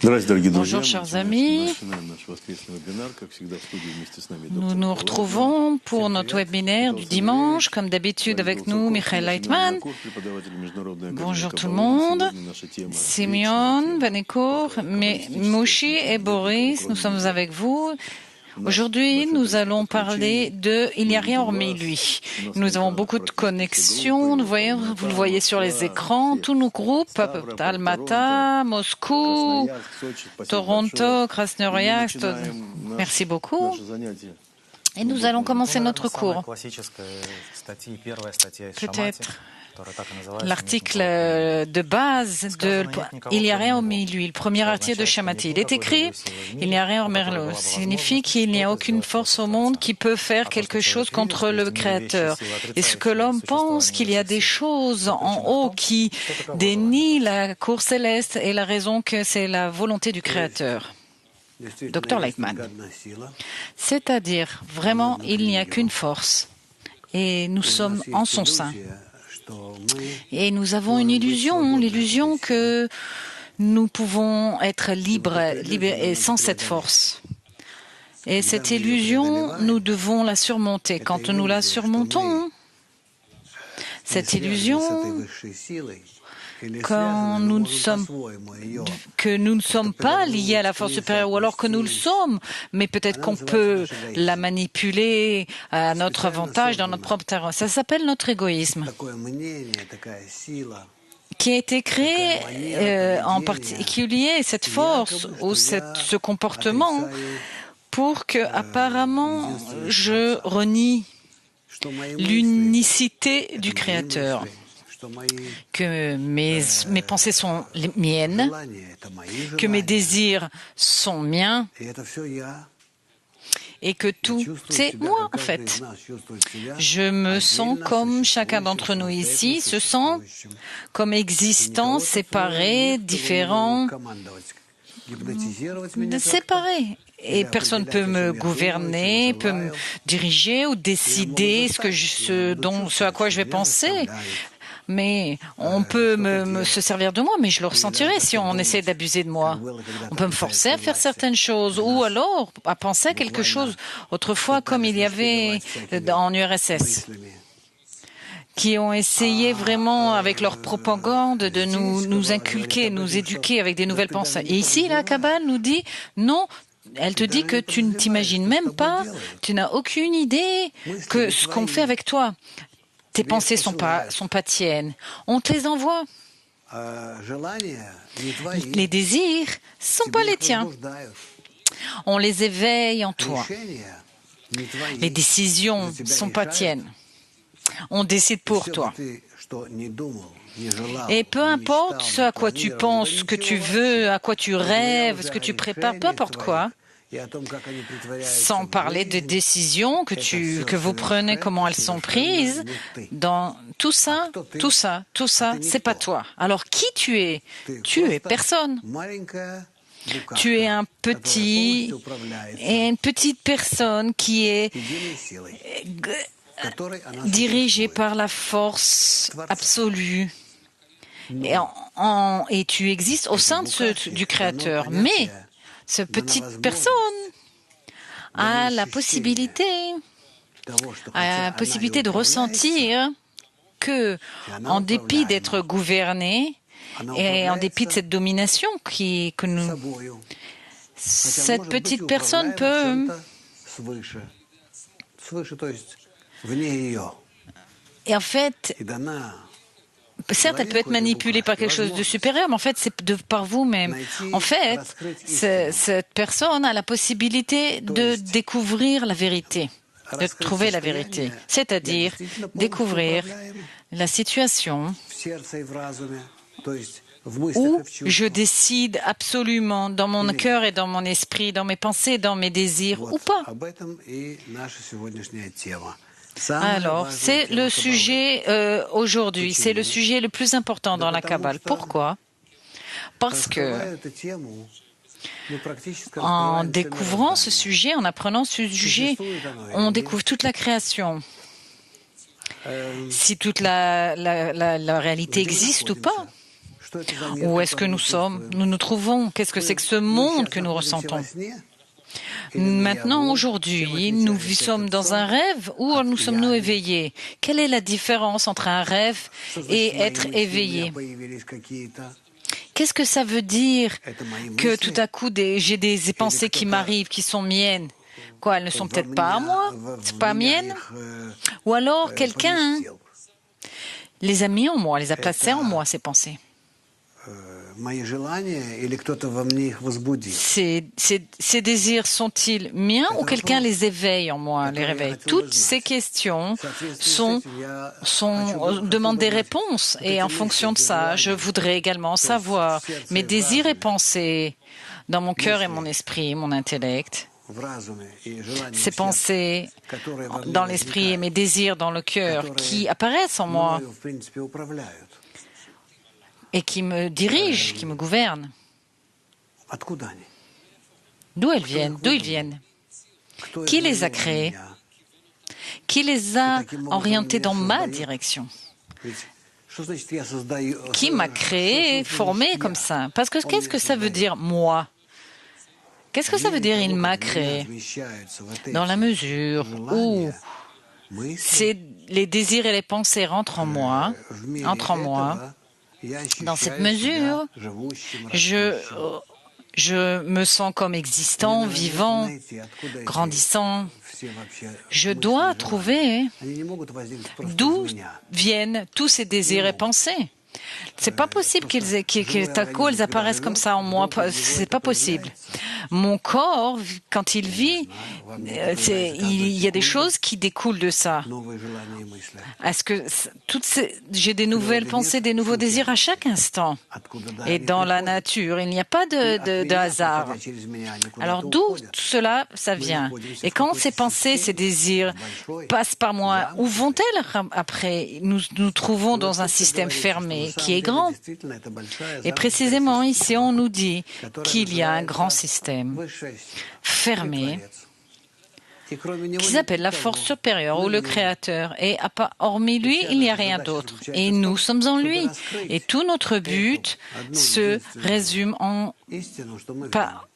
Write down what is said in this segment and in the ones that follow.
Bonjour chers amis, nous nous retrouvons pour notre webinaire du dimanche, comme d'habitude avec nous Michael Leitman. Bonjour tout le monde, Simeon, Vanekour, Mouchi et Boris, nous sommes avec vous. Aujourd'hui, nous allons parler de « Il n'y a rien hormis lui ». Nous avons beaucoup de connexions, vous le voyez sur les écrans, tous nos groupes, Almaty, Moscou, Toronto, Krasnoyarsk. Merci beaucoup. Et nous allons commencer notre cours. Peut-être l'article de base de « Il n'y a rien hormis lui », le premier article de Shamati. Il est écrit « Il n'y a rien hormis lui », signifie qu'il n'y a aucune force au monde qui peut faire quelque chose contre le Créateur. Et ce que l'homme pense qu'il y a des choses en haut qui dénient la cour céleste et la raison que c'est la volonté du Créateur. Dr Leitman. C'est-à-dire, vraiment, il n'y a qu'une force. Et nous sommes en son sein. Et nous avons une illusion, l'illusion que nous pouvons être libres et sans cette force. Et cette illusion, nous devons la surmonter. Quand nous la surmontons, cette illusion, quand nous ne sommes pas liés à la force supérieure, ou alors que nous le sommes, mais peut-être qu'on peut la manipuler à notre avantage dans notre propre terrain. Ça s'appelle notre égoïsme, qui a été créé en particulier, cette force ou ce comportement, pour que apparemment je renie l'unicité du Créateur. Que mes pensées sont les miennes, que mes désirs sont miens, et que tout, c'est moi en fait. Je me sens comme chacun d'entre nous ici se sent comme existant, séparé, différent, séparé. Et personne ne peut me gouverner, peut me diriger ou décider ce à quoi je vais penser. Mais on peut se servir de moi, mais je le ressentirai si on essaie d'abuser de moi. On peut me forcer à faire certaines choses, ou alors à penser à quelque chose. Autrefois, comme il y avait en URSS, qui ont essayé vraiment, avec leur propagande, de nous inculquer, nous éduquer avec des nouvelles pensées. Et ici, la Kabbale nous dit, non, elle te dit que tu ne t'imagines même pas, tu n'as aucune idée que ce qu'on fait avec toi. Tes pensées sont pas tiennes. On te les envoie. Les désirs sont pas les tiens. On les éveille en toi. Les décisions sont pas tiennes. On décide pour toi. Et peu importe ce à quoi tu penses, ce que tu veux, à quoi tu rêves, ce que tu prépares, peu importe quoi, sans parler des décisions que vous prenez, comment elles sont prises, dans tout ça, c'est pas toi. Alors qui tu es? Tu es personne. Tu es une petite personne qui est dirigée par la force absolue. Et tu existes au sein du Créateur. Mais cette petite personne a la possibilité de ressentir que, en dépit d'être gouverné et en dépit de cette domination cette petite personne peut, et en fait, certes, elle peut être manipulée par quelque chose de supérieur, mais en fait, c'est par vous-même. En fait, cette personne a la possibilité de découvrir la vérité, de trouver la vérité, c'est-à-dire découvrir la situation où je décide absolument dans mon cœur et dans mon esprit, dans mes pensées, dans mes désirs ou pas. Alors, c'est le sujet aujourd'hui, c'est le sujet le plus important dans la Kabbale. Pourquoi? Parce que en découvrant ce sujet, en apprenant ce sujet, on découvre toute la création. Si toute la réalité existe ou pas. Où est-ce que nous nous trouvons? Qu'est-ce que c'est que ce monde que nous ressentons? Maintenant, aujourd'hui, nous sommes dans un rêve ou nous sommes-nous éveillés? Quelle est la différence entre un rêve et être éveillé? Qu'est-ce que ça veut dire que tout à coup j'ai des pensées qui m'arrivent, qui sont miennes? Quoi, elles ne sont peut-être pas à moi? C'est pas miennes? Ou alors quelqu'un les a mis en moi, les a placées en moi, ces pensées. Ces désirs sont-ils miens ou quelqu'un les éveille en moi, les réveille? Toutes ces questions demandent des réponses et en fonction de ça, je voudrais également savoir mes désirs et pensées dans mon cœur et mon esprit, mon intellect. Ces pensées dans l'esprit et mes désirs dans le cœur qui apparaissent en moi et qui me dirigent, qui me gouvernent. D'où elles viennent? D'où ils viennent? Qui les a créés? Qui les a orientés dans ma direction? Qui m'a créé, formé comme ça? Parce que qu'est-ce que ça veut dire, moi? Qu'est-ce que ça veut dire, il m'a créé? Dans la mesure où les désirs et les pensées rentrent en moi, dans cette mesure, je me sens comme existant, vivant, grandissant. Je dois trouver d'où viennent tous ces désirs et pensées. C'est pas possible qu'elles apparaissent comme ça en moi. C'est pas possible. Mon corps, quand il vit, il y a des choses qui découlent de ça. Est-ce que j'ai des nouvelles pensées, des nouveaux désirs à chaque instant? Et dans la nature, il n'y a pas de hasard. Alors d'où tout cela, ça vient? Et quand ces pensées, ces désirs passent par moi, où vont-elles après? Nous nous trouvons dans un système fermé qui est grand. Et précisément ici, on nous dit qu'il y a un grand système fermé qui s'appelle la force supérieure ou le Créateur. Et hormis lui, il n'y a rien d'autre. Et nous sommes en lui. Et tout notre but se résume en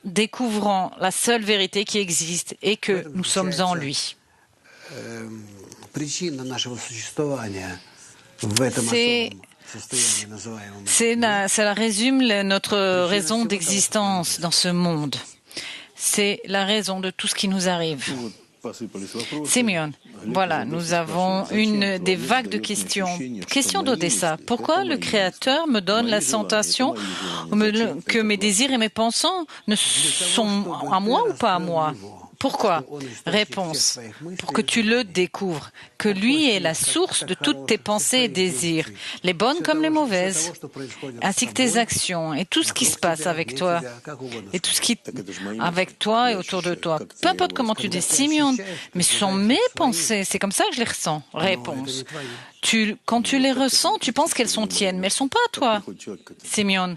découvrant la seule vérité qui existe et que nous sommes en lui. Cela résume notre raison d'existence dans ce monde. C'est la raison de tout ce qui nous arrive. Simeon, voilà, nous avons une des vagues de questions. Question d'Odessa. Pourquoi le Créateur me donne la sensation que mes désirs et mes pensées ne sont à moi ou pas à moi? Pourquoi? Réponse. Pour que tu le découvres, que lui est la source de toutes tes pensées et désirs, les bonnes comme les mauvaises, ainsi que tes actions et tout ce qui se passe avec toi, et tout ce qui avec toi et autour de toi. Peu importe comment tu dis, Simeon, mais ce sont mes pensées, c'est comme ça que je les ressens. Réponse. Quand tu les ressens, tu penses qu'elles sont tiennes, mais elles ne sont pas à toi. Simeon.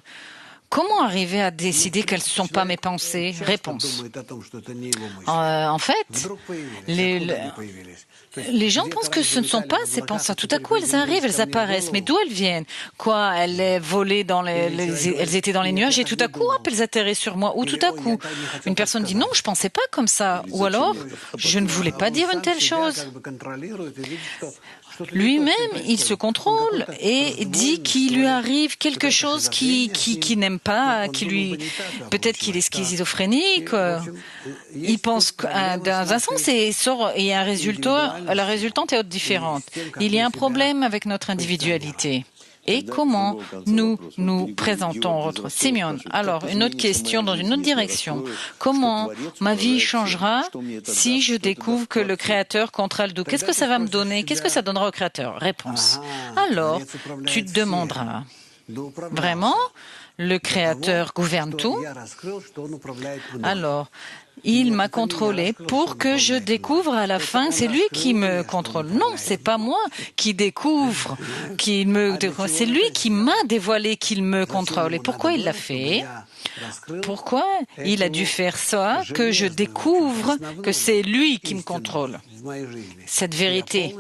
Comment arriver à décider quelles ne sont pas mes pensées? Réponse. En fait, les gens pensent que ce ne sont pas ces pensées. Tout à coup, elles arrivent, elles apparaissent. Mais d'où elles viennent? Quoi? Elles volaient elles étaient dans les nuages et tout à coup, hop, elles atterraient sur moi. Ou tout à coup, une personne dit non, je ne pensais pas comme ça. Ou alors, je ne voulais pas dire une telle chose. Lui-même, il se contrôle et dit qu'il lui arrive quelque chose qui n'aime pas, peut-être qu'il est schizophrénique. Il pense dans un sens et il y a un résultat, la résultante est différente. Il y a un problème avec notre individualité. Et comment nous présentons autre Simeon. Alors, une autre question dans une autre direction. Comment ma vie changera si je découvre que le Créateur contrôle tout? Qu'est-ce que ça va me donner? Qu'est-ce que ça donnera au Créateur? Réponse. Alors, tu te demanderas, vraiment, le Créateur gouverne tout? Alors, il m'a contrôlé pour que je découvre à la fin, c'est lui qui me contrôle. Non, c'est pas moi qui découvre, c'est lui qui m'a dévoilé qu'il me contrôle. Et pourquoi il l'a fait? Pourquoi il a dû faire ça, que je découvre que c'est lui qui me contrôle? Cette vérité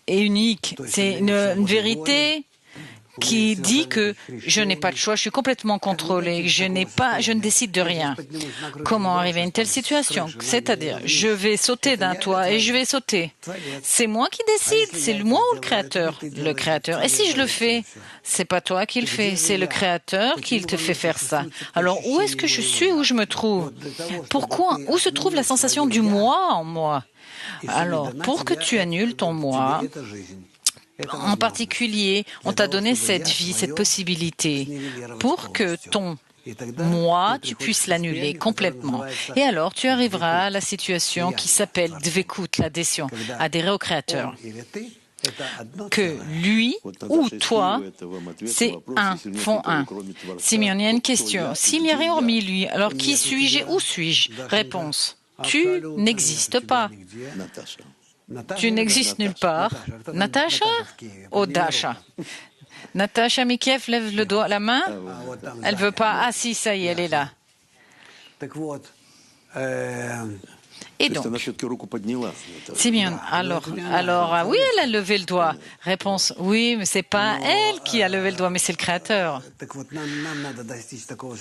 est unique. C'est une vérité qui dit que je n'ai pas de choix, je suis complètement contrôlé, je ne décide de rien. Comment arriver à une telle situation? C'est-à-dire, je vais sauter d'un toit et je vais sauter. C'est moi qui décide, c'est moi ou le Créateur? Le Créateur. Et si je le fais, c'est pas toi qui le fais, c'est le Créateur qui te fait faire ça. Alors, où est-ce que je suis, où je me trouve? Pourquoi? Où se trouve la sensation du moi en moi? Alors, pour que tu annules ton moi, en particulier, on t'a donné cette vie, cette possibilité, pour que ton moi, tu puisses l'annuler complètement. Et alors, tu arriveras à la situation qui s'appelle dvekut, l'adhésion, adhérer au Créateur. Que lui ou toi, c'est un, font un. Simeon, il y a une question. S'il n'y a rien hormis lui, alors qui suis-je et où suis-je? Réponse. Tu n'existes pas. Tu n'existes nulle part. Natacha? Oh, Dasha. Natacha Mikiev lève le doigt, la main. Elle veut pas. Ah si, ça y est, elle est là. Et donc, Simeon, alors, oui, elle a levé le doigt. Réponse, oui, mais c'est pas elle qui a levé le doigt, mais c'est le Créateur.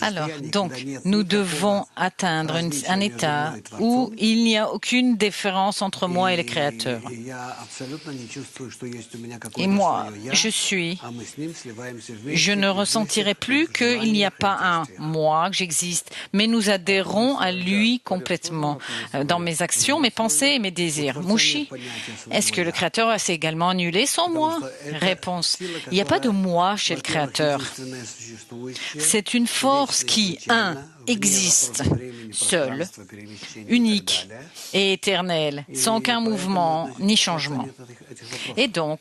Alors, donc, nous devons atteindre un état où il n'y a aucune différence entre moi et le Créateur. Et moi, je ne ressentirai plus qu'il n'y a pas un moi, que j'existe, mais nous adhérons à lui complètement dans mes actions, mes pensées et mes désirs. Mouchi, est-ce que le Créateur s'est également annulé son moi? Réponse, il n'y a pas de moi chez le Créateur. C'est une force qui, existe, seule, unique et éternelle, sans aucun mouvement ni changement. Et donc,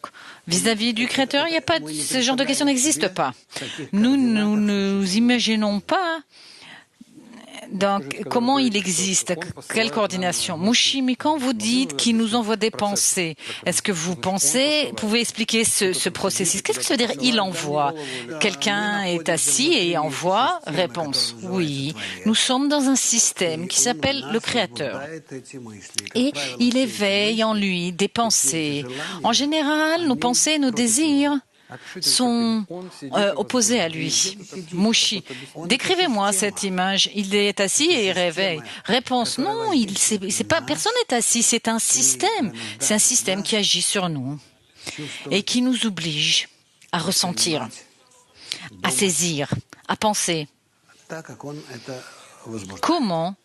vis-à-vis du Créateur, il n'y a pas ce genre de question n'existe pas. Nous nous imaginons pas. Donc, comment il existe? Quelle coordination? Mouchi, mais quand vous dites qu'il nous envoie des pensées, est-ce que vous pouvez expliquer ce processus? Qu'est-ce que ça veut dire il envoie? Quelqu'un est assis et envoie? Réponse, oui. Nous sommes dans un système qui s'appelle le Créateur. Et il éveille en lui des pensées. En général, nos pensées et nos désirs sont opposés à lui. Mouchi, décrivez-moi cette image. Il est assis et il réveille. Réponse, non, personne n'est assis, c'est un système. C'est un système qui agit sur nous et qui nous oblige à ressentir, à saisir, à penser. Comment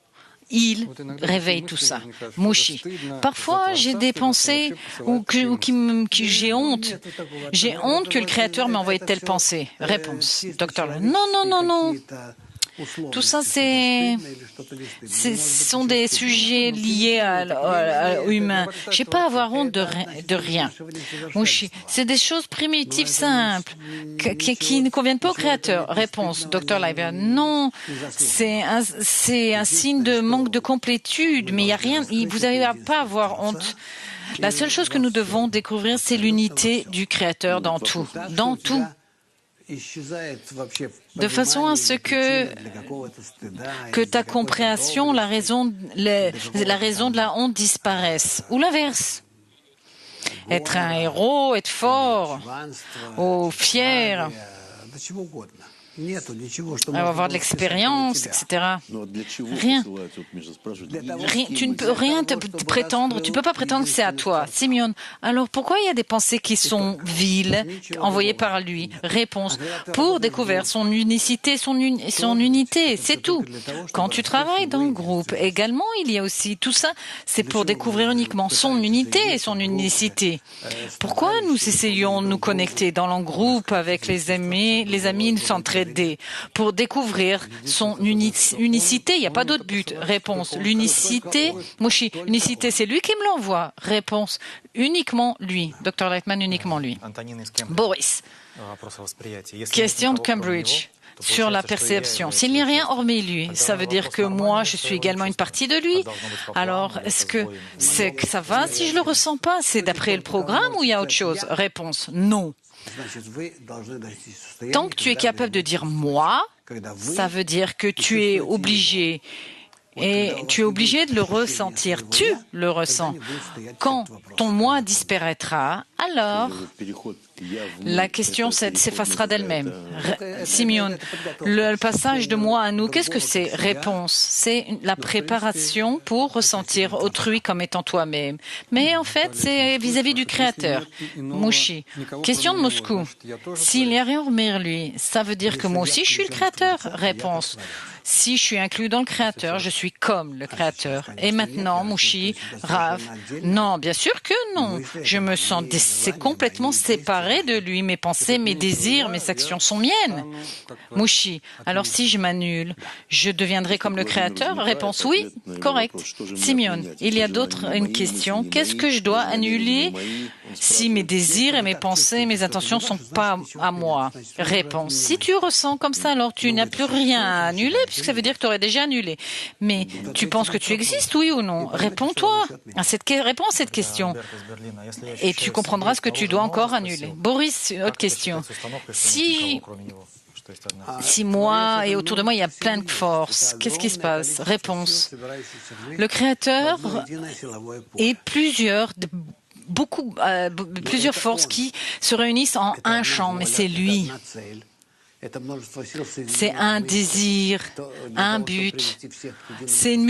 il réveille tout ça. Mouchi. Parfois, j'ai des pensées où j'ai honte. J'ai honte que le Créateur m'ait envoyé de telles pensées. Réponse. Docteur, non. Tout ça, ce sont des sujets liés à l'humain. Je n'ai pas à avoir honte de rien. Mouchi, c'est des choses primitives, simples, qui ne conviennent pas au Créateur. Réponse, Dr. Leiber, non, c'est un signe de manque de complétude, mais il n'y a rien, vous n'avez pas à avoir honte. La seule chose que nous devons découvrir, c'est l'unité du Créateur dans tout. Dans tout. De façon à ce que ta compréhension, la raison de la honte disparaisse. Ou l'inverse. Être un héros, être fort, ou fier, avoir de l'expérience, etc. Rien. Tu ne peux rien te prétendre, tu ne peux pas prétendre que c'est à toi. Simeon, alors pourquoi il y a des pensées qui sont viles, envoyées par lui? Réponse, pour découvrir son unicité, son unité, c'est tout. Quand tu travailles dans le groupe, également, il y a aussi tout ça, c'est pour découvrir uniquement son unité et son unicité. Pourquoi nous essayons de nous connecter dans le groupe avec les amis nous s'entraider pour découvrir son unicité? Il n'y a pas d'autre but. Réponse, l'unicité. Mouchi, l'unicité, c'est lui qui me l'envoie. Réponse, uniquement lui. Dr. Lightman, uniquement lui. Boris, question de Cambridge. Sur la perception. S'il n'y a rien hormis lui, ça veut dire que moi, je suis également une partie de lui. Alors, est-ce que ça va si je le ressens pas? C'est d'après le programme ou il y a autre chose? Réponse, non. Tant que tu es capable de dire moi, ça veut dire que tu es obligé. Et tu es obligé de le ressentir. Tu le ressens. Quand ton moi disparaîtra, alors la question s'effacera d'elle-même. Simeon, le passage de moi à nous, qu'est-ce que c'est? Réponse, c'est la préparation pour ressentir autrui comme étant toi-même. Mais en fait, c'est vis-à-vis du Créateur. Mouchi, question de Moscou. S'il n'y a rien hormis lui, ça veut dire que moi aussi je suis le Créateur? Réponse. Si je suis inclus dans le Créateur, je suis comme le Créateur. Et maintenant, Mouchi, Rav, non, bien sûr que non. Je me sens complètement séparé de lui. Mes pensées, mes désirs, mes actions sont miennes. Mouchi, alors si je m'annule, je deviendrai comme le Créateur? Réponse oui, correct. Simeon, il y a une question. Qu'est-ce que je dois annuler si mes désirs et mes pensées, mes intentions ne sont pas à moi? Réponse, si tu ressens comme ça, alors tu n'as plus rien à annuler, puisque ça veut dire que tu aurais déjà annulé. Mais tu penses que tu existes, oui ou non? Réponds-toi. Réponds à cette question. Et tu comprendras ce que tu dois encore annuler. Boris, autre question. Si moi et autour de moi, il y a plein de forces, qu'est-ce qui se passe? Réponse. Le Créateur et plusieurs forces qui se réunissent en un champ, mais c'est lui. C'est un désir, un but. C'est une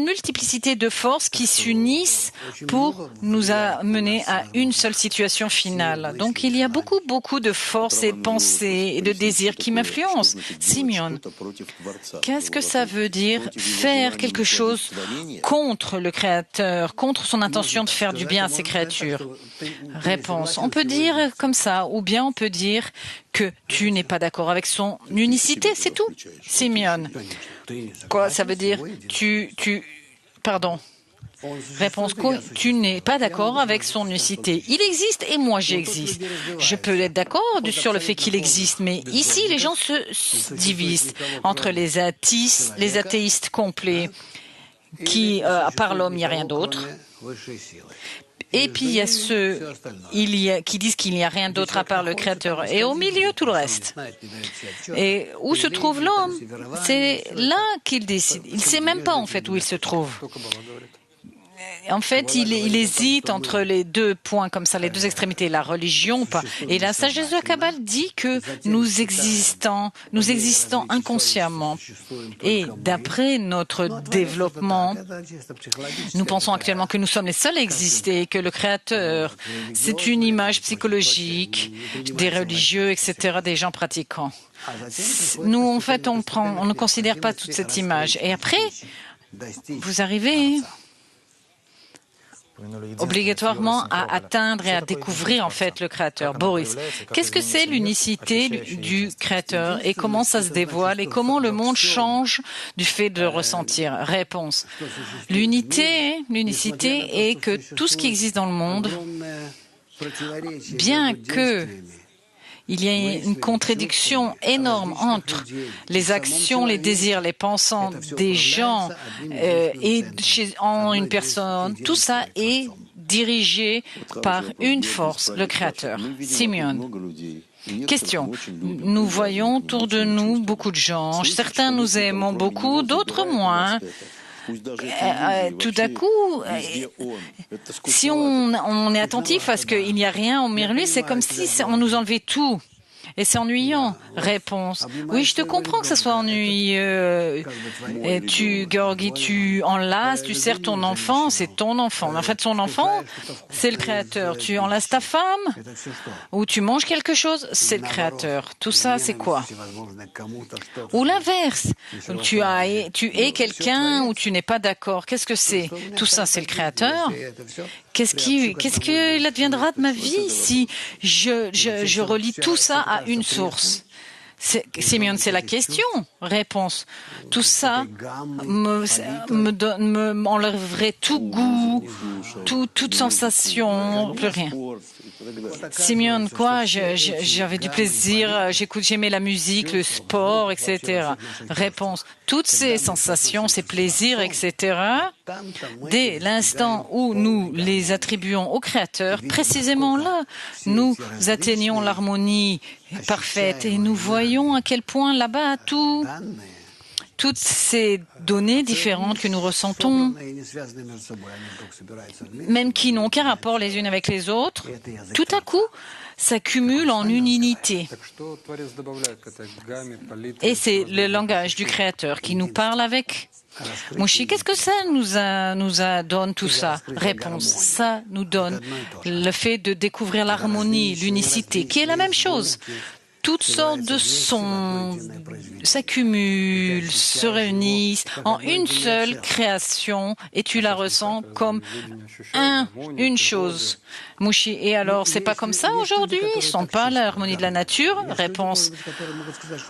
multiplicité de forces qui s'unissent pour nous amener à une seule situation finale. Donc il y a beaucoup de forces et de pensées et de désirs qui m'influencent. Simeon, qu'est-ce que ça veut dire faire quelque chose contre le Créateur, contre son intention de faire du bien à ses créatures? Réponse, on peut dire comme ça, ou bien on peut dire que tu n'es pas d'accord avec son unicité, c'est tout. Simeon, quoi ça veut dire? Pardon. Réponse, tu n'es pas d'accord avec son unicité. Il existe et moi j'existe. Je peux être d'accord sur le fait qu'il existe, mais ici les gens se divisent entre les athéistes complets qui, à part l'homme, il n'y a rien d'autre. Et puis il y a ceux qui disent qu'il n'y a rien d'autre à part le Créateur. Et au milieu, tout le reste. Et où se trouve l'homme? C'est là qu'il décide. Il ne sait même pas en fait où il se trouve. En fait, il hésite entre les deux points comme ça, les deux extrémités, la religion ou pas. Et la sagesse de la Kabbale dit que nous existons inconsciemment. Et d'après notre développement, nous pensons actuellement que nous sommes les seuls à exister, que le Créateur, c'est une image psychologique des religieux, etc., des gens pratiquants. Nous, en fait, on ne considère pas toute cette image. Et après, vous arrivez obligatoirement à atteindre et à découvrir en fait le Créateur. Boris, qu'est-ce que c'est l'unicité du Créateur et comment ça se dévoile et comment le monde change du fait de ressentir? Réponse. L'unicité est que tout ce qui existe dans le monde, bien que il y a une contradiction énorme entre les actions, les désirs, les pensants des gens en une personne. Tout ça est dirigé par une force, le Créateur. Simeon. Question. Nous voyons autour de nous beaucoup de gens. Certains nous aimons beaucoup, d'autres moins. Tout à coup, si on est attentif à ce qu'il n'y a rien au milieu, c'est comme si on nous enlevait tout. Et c'est ennuyant. Réponse. Oui, je te comprends que ça soit ennuyeux. Et Georgi, tu enlaces, tu sers ton enfant, c'est ton enfant. Mais en fait, ton enfant, c'est le Créateur. Tu enlaces ta femme ou tu manges quelque chose, c'est le Créateur. Tout ça, c'est quoi? Ou l'inverse. Tu es quelqu'un ou tu n'es pas d'accord. Qu'est-ce que c'est? Tout ça, c'est le Créateur. Qu'est-ce qu'il adviendra de ma vie si je relie tout ça à une source? Simeon, c'est la question. Réponse. Tout ça m'enlèverait tout goût, toute sensation, plus rien. Simeon, quoi? J'avais du plaisir, j'aimais la musique, le sport, etc. Réponse. Toutes ces sensations, ces plaisirs, etc., dès l'instant où nous les attribuons au Créateur, précisément là, nous atteignons l'harmonie parfaite et nous voyons à quel point là-bas tout toutes ces données différentes que nous ressentons, même qui n'ont aucun rapport les unes avec les autres, tout à coup, s'accumulent en une unité. Et c'est le langage du Créateur qui nous parle avec Moshe. Qu'est-ce que ça nous donne tout ça? Réponse. Ça nous donne le fait de découvrir l'harmonie, l'unicité, qui est la même chose. Toutes sortes de sons s'accumulent, se réunissent en une seule création et tu la ressens comme une chose. Mouchi, et alors, c'est pas comme ça aujourd'hui? Ils ne sentent pas l'harmonie de la nature? Réponse.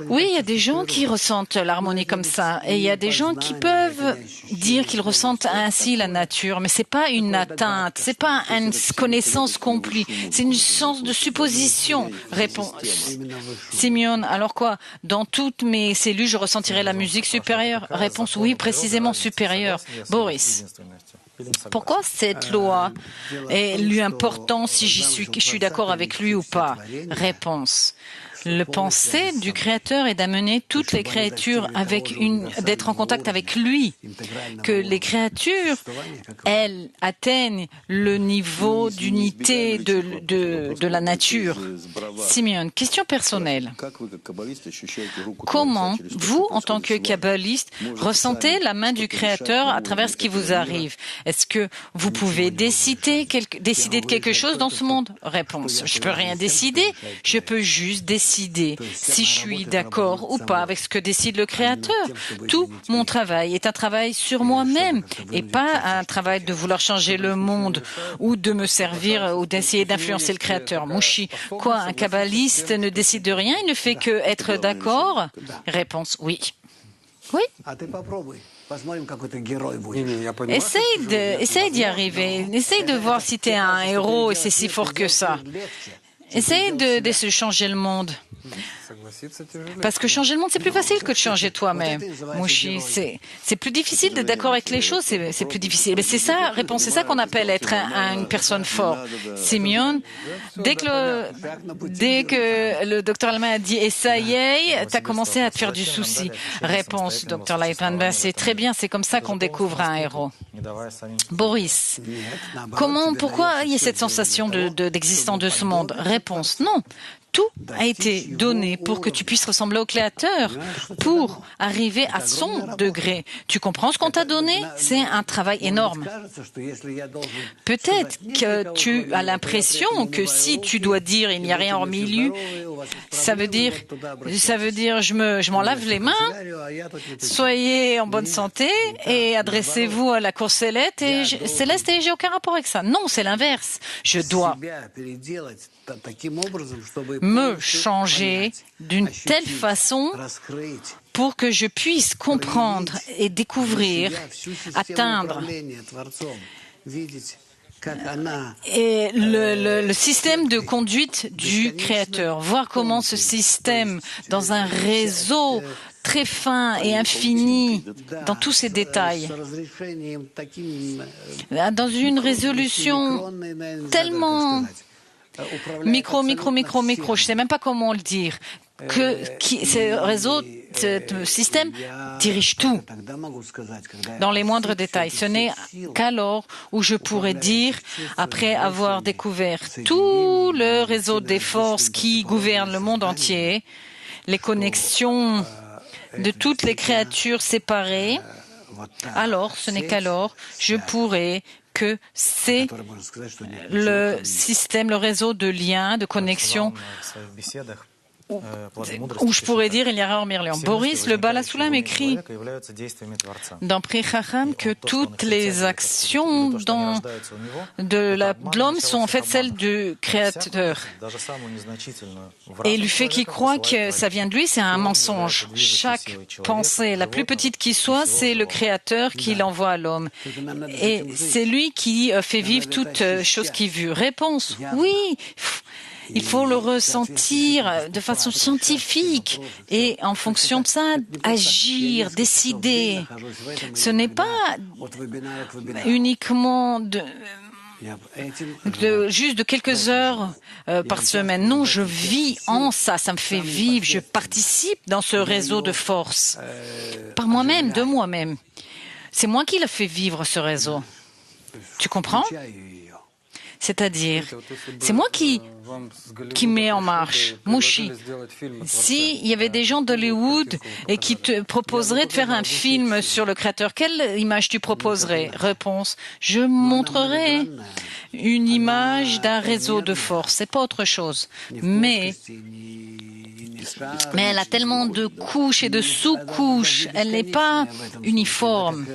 Oui, il y a des gens qui ressentent l'harmonie comme ça et il y a des gens qui peuvent dire qu'ils ressentent ainsi la nature, mais c'est pas une atteinte, c'est pas une connaissance complète, c'est une sens de supposition. Réponse. Simeon, alors quoi? Dans toutes mes cellules, je ressentirai la musique supérieure? Réponse, oui, précisément supérieure. Boris, pourquoi cette loi est lui importante si je suis d'accord avec lui ou pas? Réponse. Le pensée du Créateur est d'amener toutes les créatures d'être en contact avec lui, que les créatures, elles, atteignent le niveau d'unité de la nature. Simeon, question personnelle. Comment, vous, en tant que kabbaliste, ressentez la main du Créateur à travers ce qui vous arrive? Est-ce que vous pouvez décider de quelque chose dans ce monde? Réponse. Je ne peux rien décider, je peux juste décider si je suis d'accord ou pas avec ce que décide le Créateur. Tout mon travail est un travail sur moi-même et pas un travail de vouloir changer le monde ou de me servir ou d'essayer d'influencer le Créateur. Mouchi, quoi, un kabbaliste ne décide de rien, il ne fait que être d'accord? Réponse, oui. Oui. Essaye d'y arriver. Essaye de voir si tu es un héros et c'est si fort que ça. Essaye de changer le monde. Parce que changer le monde, c'est plus facile que de changer toi-même. Mouchi, c'est plus difficile d'être d'accord avec les choses, c'est plus difficile. Mais c'est ça, réponse, c'est ça qu'on appelle être une personne forte. Simeon, dès que le docteur Allemand a dit « et ça y est », tu as commencé à te faire du souci. Réponse, docteur Leitman, ben c'est très bien, c'est comme ça qu'on découvre un héros. Boris, pourquoi il y a cette sensation d'existence de ce monde? Réponse, non. Tout a été donné pour que tu puisses ressembler au Créateur, pour arriver à son degré. Tu comprends ce qu'on t'a donné? C'est un travail énorme. Peut-être que tu as l'impression que si tu dois dire il n'y a rien en milieu, ça veut dire je m'en lave les mains, soyez en bonne santé et adressez-vous à la cour céleste et j'ai aucun rapport avec ça. Non, c'est l'inverse. Je dois me changer d'une telle façon pour que je puisse comprendre et découvrir, atteindre et le système de conduite du Créateur, voir comment ce système, dans un réseau très fin et infini, dans tous ses détails, dans une résolution tellement micro, je ne sais même pas comment le dire, ce réseau, ce système dirige tout dans les moindres détails. Ce n'est qu'alors où je pourrais dire, après avoir découvert tout le réseau des forces qui gouvernent le monde entier, les connexions de toutes les créatures séparées, alors, ce n'est qu'alors, je pourrais que c'est le système, le réseau de liens, de connexion, où je pourrais dire il y a Raor Mirlion. Boris, le Baal HaSulam écrit dans Pri Chacham que toutes les actions de l'homme sont en fait celles du Créateur. Et le fait qu'il croit que ça vient de lui, c'est un mensonge. Chaque pensée, la plus petite qui soit, c'est le Créateur qui l'envoie à l'homme. Et c'est lui qui fait vivre toute chose qui vit. Réponse, oui. Il faut le ressentir de façon scientifique et en fonction de ça, agir, décider. Ce n'est pas uniquement juste de quelques heures par semaine. Non, je vis en ça, ça me fait vivre, je participe dans ce réseau de force, par moi-même, de moi-même. C'est moi qui le fais vivre, ce réseau. Tu comprends? C'est-à-dire, c'est moi qui met en marche. Mouchi, s'il y avait des gens d'Hollywood et qui te proposeraient de faire un film sur le créateur, quelle image tu proposerais? Réponse, je montrerai une image d'un réseau de force, c'est pas autre chose. Mais elle a tellement de couches et de sous-couches, elle n'est pas uniforme.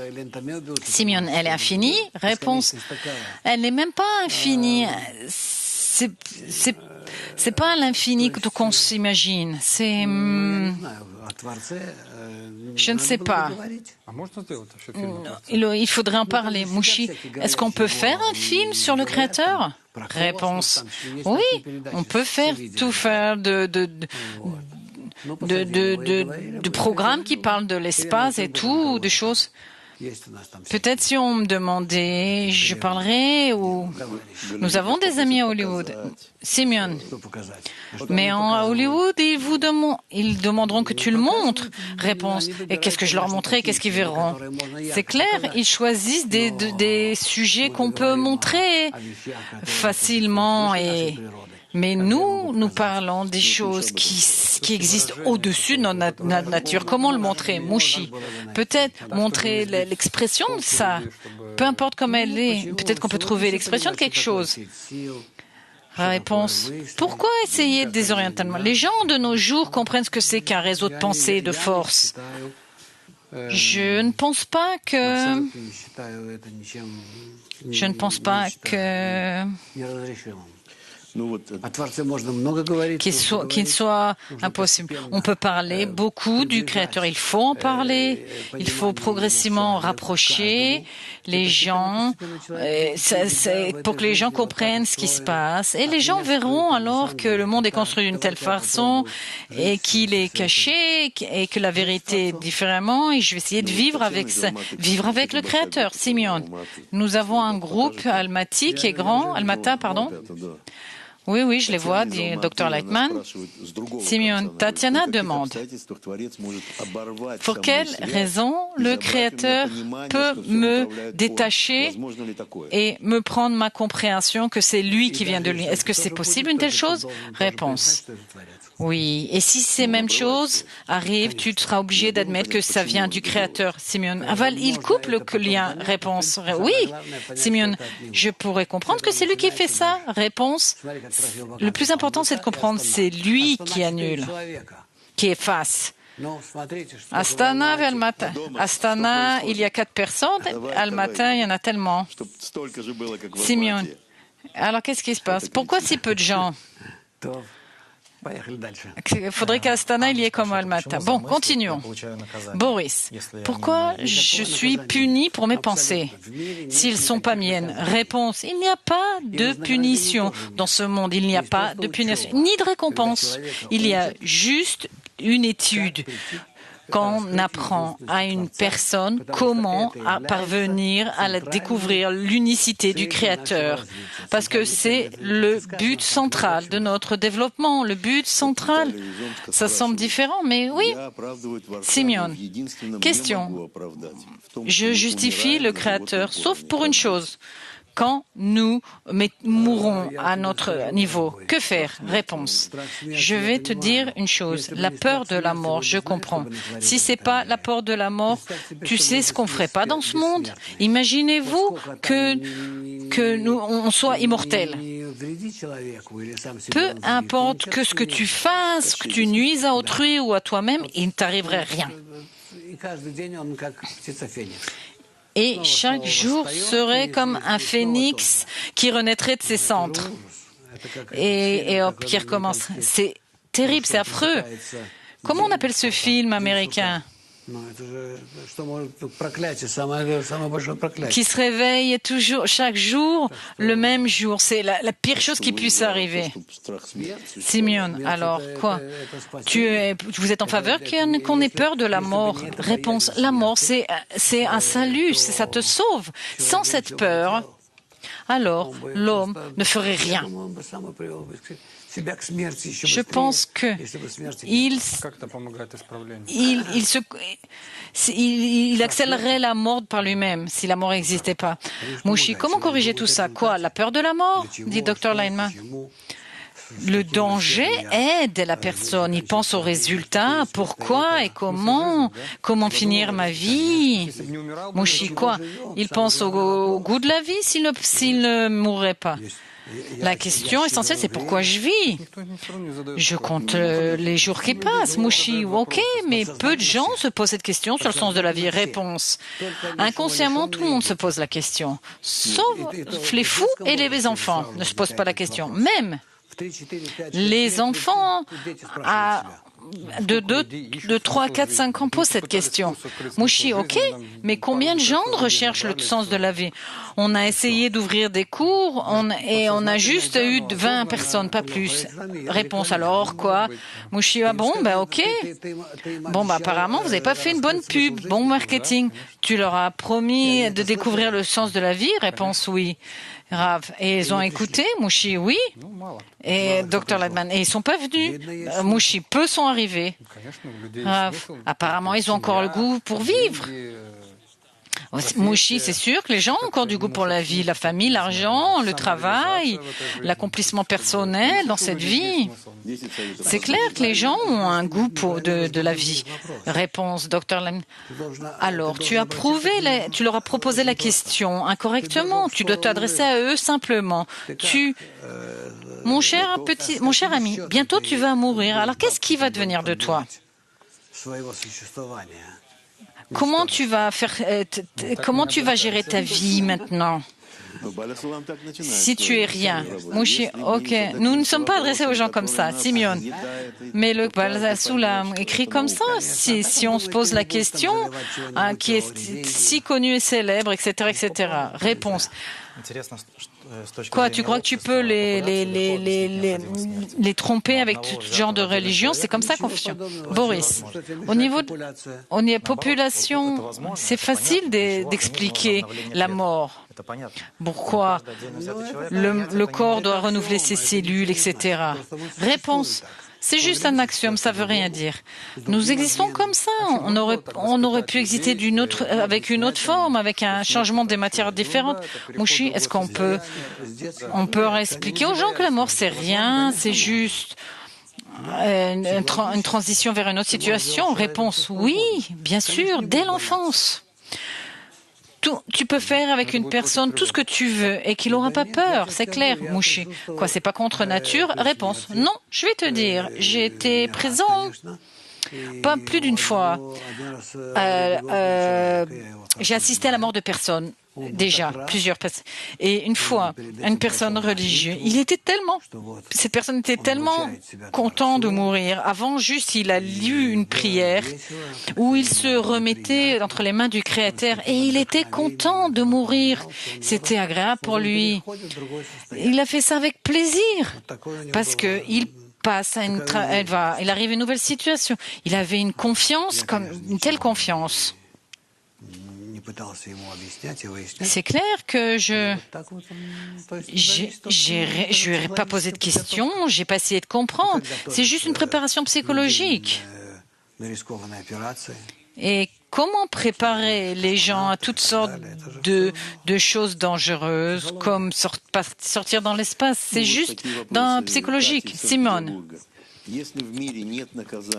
Simeon, elle est infinie? Réponse, elle n'est même pas infinie. C'est pas l'infini qu'on s'imagine. C'est... je ne sais pas. Il faudrait en parler. Mouchi, est-ce qu'on peut faire un film sur le créateur? Réponse, oui, on peut tout faire de programmes qui parlent de l'espace et tout, de choses. Peut-être si on me demandait, je parlerais ou... Nous avons des amis à Hollywood. Simeon. Mais à Hollywood, ils demanderont que tu le montres. Réponse. Et qu'est-ce que je leur montrerai? Qu'est-ce qu'ils verront? C'est clair, ils choisissent des sujets qu'on peut montrer facilement mais nous parlons des choses qui existent au-dessus de notre nature. Comment le montrer? Mouchi. Peut-être montrer l'expression de ça. Peu importe comment elle est. Peut-être qu'on peut trouver l'expression de quelque chose. Réponse. Pourquoi essayer de désorienter? Les gens de nos jours comprennent ce que c'est qu'un réseau de pensée, de force. Je ne pense pas que qu'il soit impossible. On peut parler beaucoup du Créateur. Il faut en parler. Il faut progressivement rapprocher les gens pour que les gens comprennent ce qui se passe. Et les gens verront alors que le monde est construit d'une telle façon et qu'il est caché et que la vérité est différemment. Et je vais essayer de vivre avec le Créateur. Simeon, nous avons un groupe Almaty qui est grand. Almata, pardon. Oui, je les vois, dit Dr. Lightman. Simeon, Tatiana demande pour quelle raison le Créateur peut me détacher et me prendre ma compréhension que c'est lui qui vient de lui. Est-ce que c'est possible une telle chose? Réponse. Oui, et si ces mêmes choses arrivent, tu seras obligé d'admettre que ça vient du Créateur. Simeon, il coupe le lien. Réponse, oui. Simeon, je pourrais comprendre que c'est lui qui fait ça. Réponse, le plus important c'est de comprendre, c'est lui qui annule, qui efface. Astana et Almata. Astana, il y a 4 personnes. Almata, il y en a tellement. Simeon, alors qu'est-ce qui se passe? Pourquoi si peu de gens? Il faudrait qu'à Astana, il y ait comme Almata. Bon, continuons. Boris, pourquoi je suis puni pour mes pensées s'ils ne sont pas miennes? Réponse, il n'y a pas de punition dans ce monde. Il n'y a pas de punition, ni de récompense. Il y a juste une étude. Quand on apprend à une personne comment parvenir à découvrir l'unicité du Créateur. Parce que c'est le but central de notre développement, le but central. Ça semble différent, mais oui. Simeon, question. Je justifie le Créateur, sauf pour une chose. Quand nous mourrons à notre niveau, que faire? Réponse. Je vais te dire une chose. La peur de la mort, je comprends. Si c'est pas la peur de la mort, tu sais ce qu'on ferait pas dans ce monde? Imaginez-vous que on soit immortels. Peu importe que ce que tu fasses, que tu nuises à autrui ou à toi-même, il ne t'arriverait rien. Et chaque jour serait comme un phénix qui renaîtrait de ses cendres. Et hop, qui recommence. C'est terrible, c'est affreux. Comment on appelle ce film américain? Qui se réveille toujours, chaque jour, le même jour. C'est la pire chose qui puisse arriver. Simeon, alors quoi? Vous êtes en faveur qu'on ait peur de la mort? Réponse, la mort, c'est un salut, ça te sauve. Sans cette peur, alors l'homme ne ferait rien. Je pense qu'il accélérerait la mort par lui-même si la mort n'existait pas. Mouchi, comment corriger tout ça? Quoi? La peur de la mort? Dit Dr. Lineman. Le danger aide la personne. Il pense aux résultats, pourquoi et comment finir ma vie. Mouchi, quoi? Il pense au goût de la vie s'il ne mourrait pas. La question essentielle, c'est pourquoi je vis. Je compte les jours qui passent. Mouchi, ok, mais peu de gens se posent cette question sur le sens de la vie. Réponse. Inconsciemment, tout le monde se pose la question. Sauf les fous et les enfants ne se posent pas la question. Même les enfants de 3, 4, 5 ans posent cette question. Mouchi, ok, mais combien de gens recherchent le sens de la vie? On a essayé d'ouvrir des cours et on a juste eu 20 personnes, pas plus. Réponse alors, quoi? Mouchi, ah bon, ok. Bon, apparemment, vous n'avez pas fait une bonne pub, bon marketing. Tu leur as promis de découvrir le sens de la vie? Réponse oui. Rav. Et ils ont écouté, Mouchi, oui. Et Dr. Ladman. Et ils sont pas venus. Mouchi, peu sont arrivés. Rav. Apparemment, ils ont encore le goût pour vivre. Mouchi, c'est sûr que les gens ont encore du goût pour la vie, la famille, l'argent, le travail, l'accomplissement personnel dans cette vie. C'est clair que les gens ont un goût de la vie. Réponse, Dr. Lam. Alors, tu leur as proposé la question incorrectement. Tu dois t'adresser à eux simplement. Mon cher ami, bientôt tu vas mourir. Alors, qu'est-ce qui va devenir de toi? Comment tu vas gérer ta vie maintenant? Si tu es rien. Mouchi, ok. Nous ne sommes pas adressés aux gens comme ça, Simeon. Mais le Baal Soulam écrit comme ça. Si on se pose la question, qui est si connu et célèbre, etc., etc. Réponse. Quoi, tu crois que tu peux les tromper avec tout genre de religion? C'est comme ça qu'on fonctionne. Boris, au niveau de la population, c'est facile d'expliquer la mort. Pourquoi le corps doit renouveler ses cellules, etc. Réponse. C'est juste un axiome, ça veut rien dire. Nous existons comme ça. On aurait pu exister avec une autre forme, avec un changement des matières différentes. Mouchi, est-ce qu'on peut expliquer aux gens que la mort c'est rien, c'est juste une transition vers une autre situation? Réponse, oui, bien sûr, dès l'enfance. Tu peux faire avec une personne tout ce que tu veux et qu'il n'aura pas peur, c'est clair, Mouchi. Quoi, c'est pas contre nature? Réponse, non, je vais te dire, j'ai été présent pas plus d'une fois. J'ai assisté à la mort de personnes. Déjà, plusieurs personnes. Et une fois, une personne religieuse, cette personne était tellement content de mourir. Avant, juste, il a lu une prière où il se remettait entre les mains du Créateur et il était content de mourir. C'était agréable pour lui. Il a fait ça avec plaisir parce que il arrive à une nouvelle situation. Il avait une telle confiance. C'est clair que je lui ai pas posé de questions, j'ai pas essayé de comprendre. C'est juste une préparation psychologique. Et comment préparer les gens à toutes sortes de choses dangereuses, comme sortir dans l'espace? C'est juste psychologique. Simone.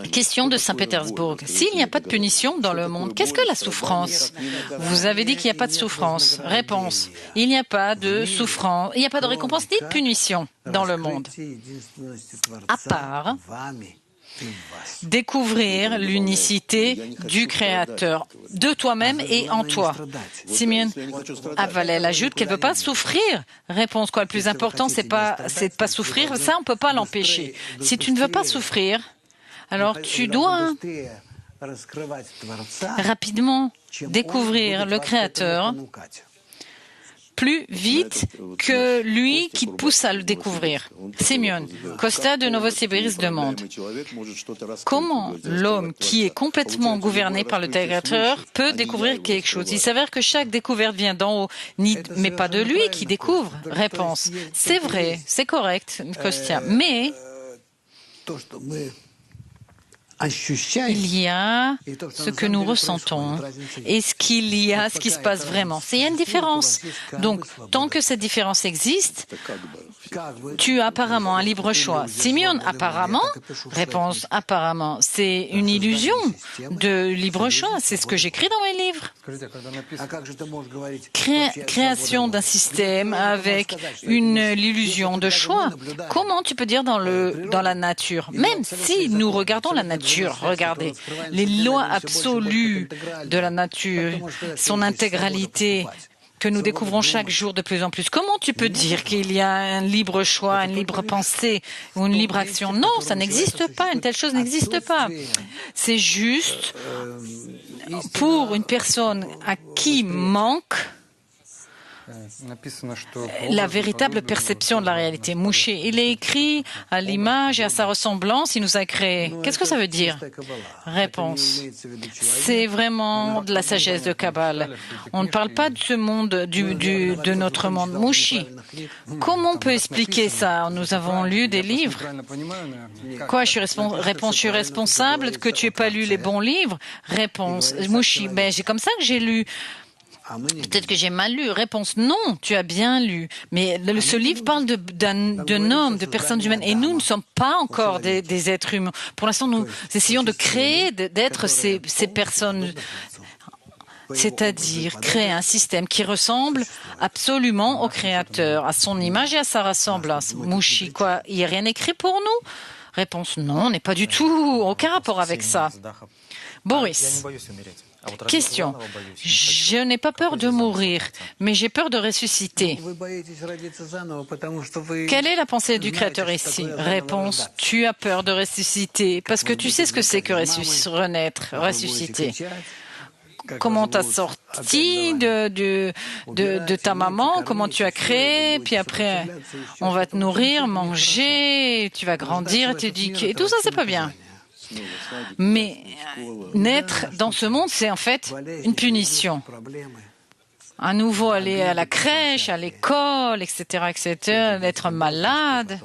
Question de Saint-Pétersbourg. S'il n'y a pas de punition dans le monde, qu'est-ce que la souffrance? Vous avez dit qu'il n'y a pas de souffrance. Réponse. Il n'y a pas de souffrance, il n'y a pas de récompense ni de punition dans le monde. À part découvrir l'unicité du Créateur, de toi-même et en toi. Simeon Avalel ajoute qu'elle ne veut pas souffrir. Réponse, quoi, le plus important, c'est de pas souffrir. Ça, on ne peut pas l'empêcher. Si tu ne veux pas souffrir, alors tu dois rapidement découvrir le Créateur plus vite que lui qui pousse à le découvrir. Simeon, Costa de Novosibirsk demande comment l'homme qui est complètement gouverné par le Créateur peut découvrir quelque chose. Il s'avère que chaque découverte vient d'en haut, mais pas de lui qui découvre. Réponse. C'est vrai, c'est correct, Kostya, mais il y a ce que nous ressentons et ce qu'il y a, ce qui se passe vraiment. Il y a une différence. Donc, tant que cette différence existe, tu as apparemment un libre choix. Simeon, apparemment, réponse, apparemment, c'est une illusion de libre choix. C'est ce que j'écris dans mes livres. Création d'un système avec l'illusion de choix. Comment tu peux dire dans la nature? Même si nous regardons la nature, regardez, les lois absolues de la nature, son intégralité, que nous découvrons chaque jour de plus en plus. Comment tu peux dire qu'il y a un libre choix, une libre pensée ou une libre action? Non, ça n'existe pas, une telle chose n'existe pas. C'est juste pour une personne à qui manque la véritable perception de la réalité. Mouché, il est écrit à l'image et à sa ressemblance, il nous a créés. Qu'est-ce que ça veut dire? Réponse. C'est vraiment de la sagesse de Kabbale. On ne parle pas de ce monde, de notre monde. Mouchi, comment on peut expliquer ça? Nous avons lu des livres. Quoi, réponse, je suis responsable que tu n'aies pas lu les bons livres? Réponse. Mouchi, c'est comme ça que j'ai lu. Peut-être que j'ai mal lu. Réponse, non, tu as bien lu. Mais ce livre parle d'un homme, de personnes humaines. Et nous ne sommes pas encore des êtres humains. Pour l'instant, nous essayons de créer, d'être ces personnes. C'est-à-dire créer un système qui ressemble absolument au Créateur, à son image et à sa ressemblance. Mouchi, quoi, il n'y a rien écrit pour nous? Réponse, non, on n'est pas du tout, aucun rapport avec ça. Boris. Question. Je n'ai pas peur de mourir, mais j'ai peur de ressusciter. Quelle est la pensée du Créateur ici? Réponse. Tu as peur de ressusciter parce que tu sais ce que c'est que renaître, ressusciter. Comment tu as sorti de ta maman, comment tu as créé, puis après on va te nourrir, manger, tu vas grandir, t'éduquer. Tout ça, c'est pas bien. Mais naître dans ce monde, c'est en fait une punition. À nouveau aller à la crèche, à l'école, etc., etc., être malade.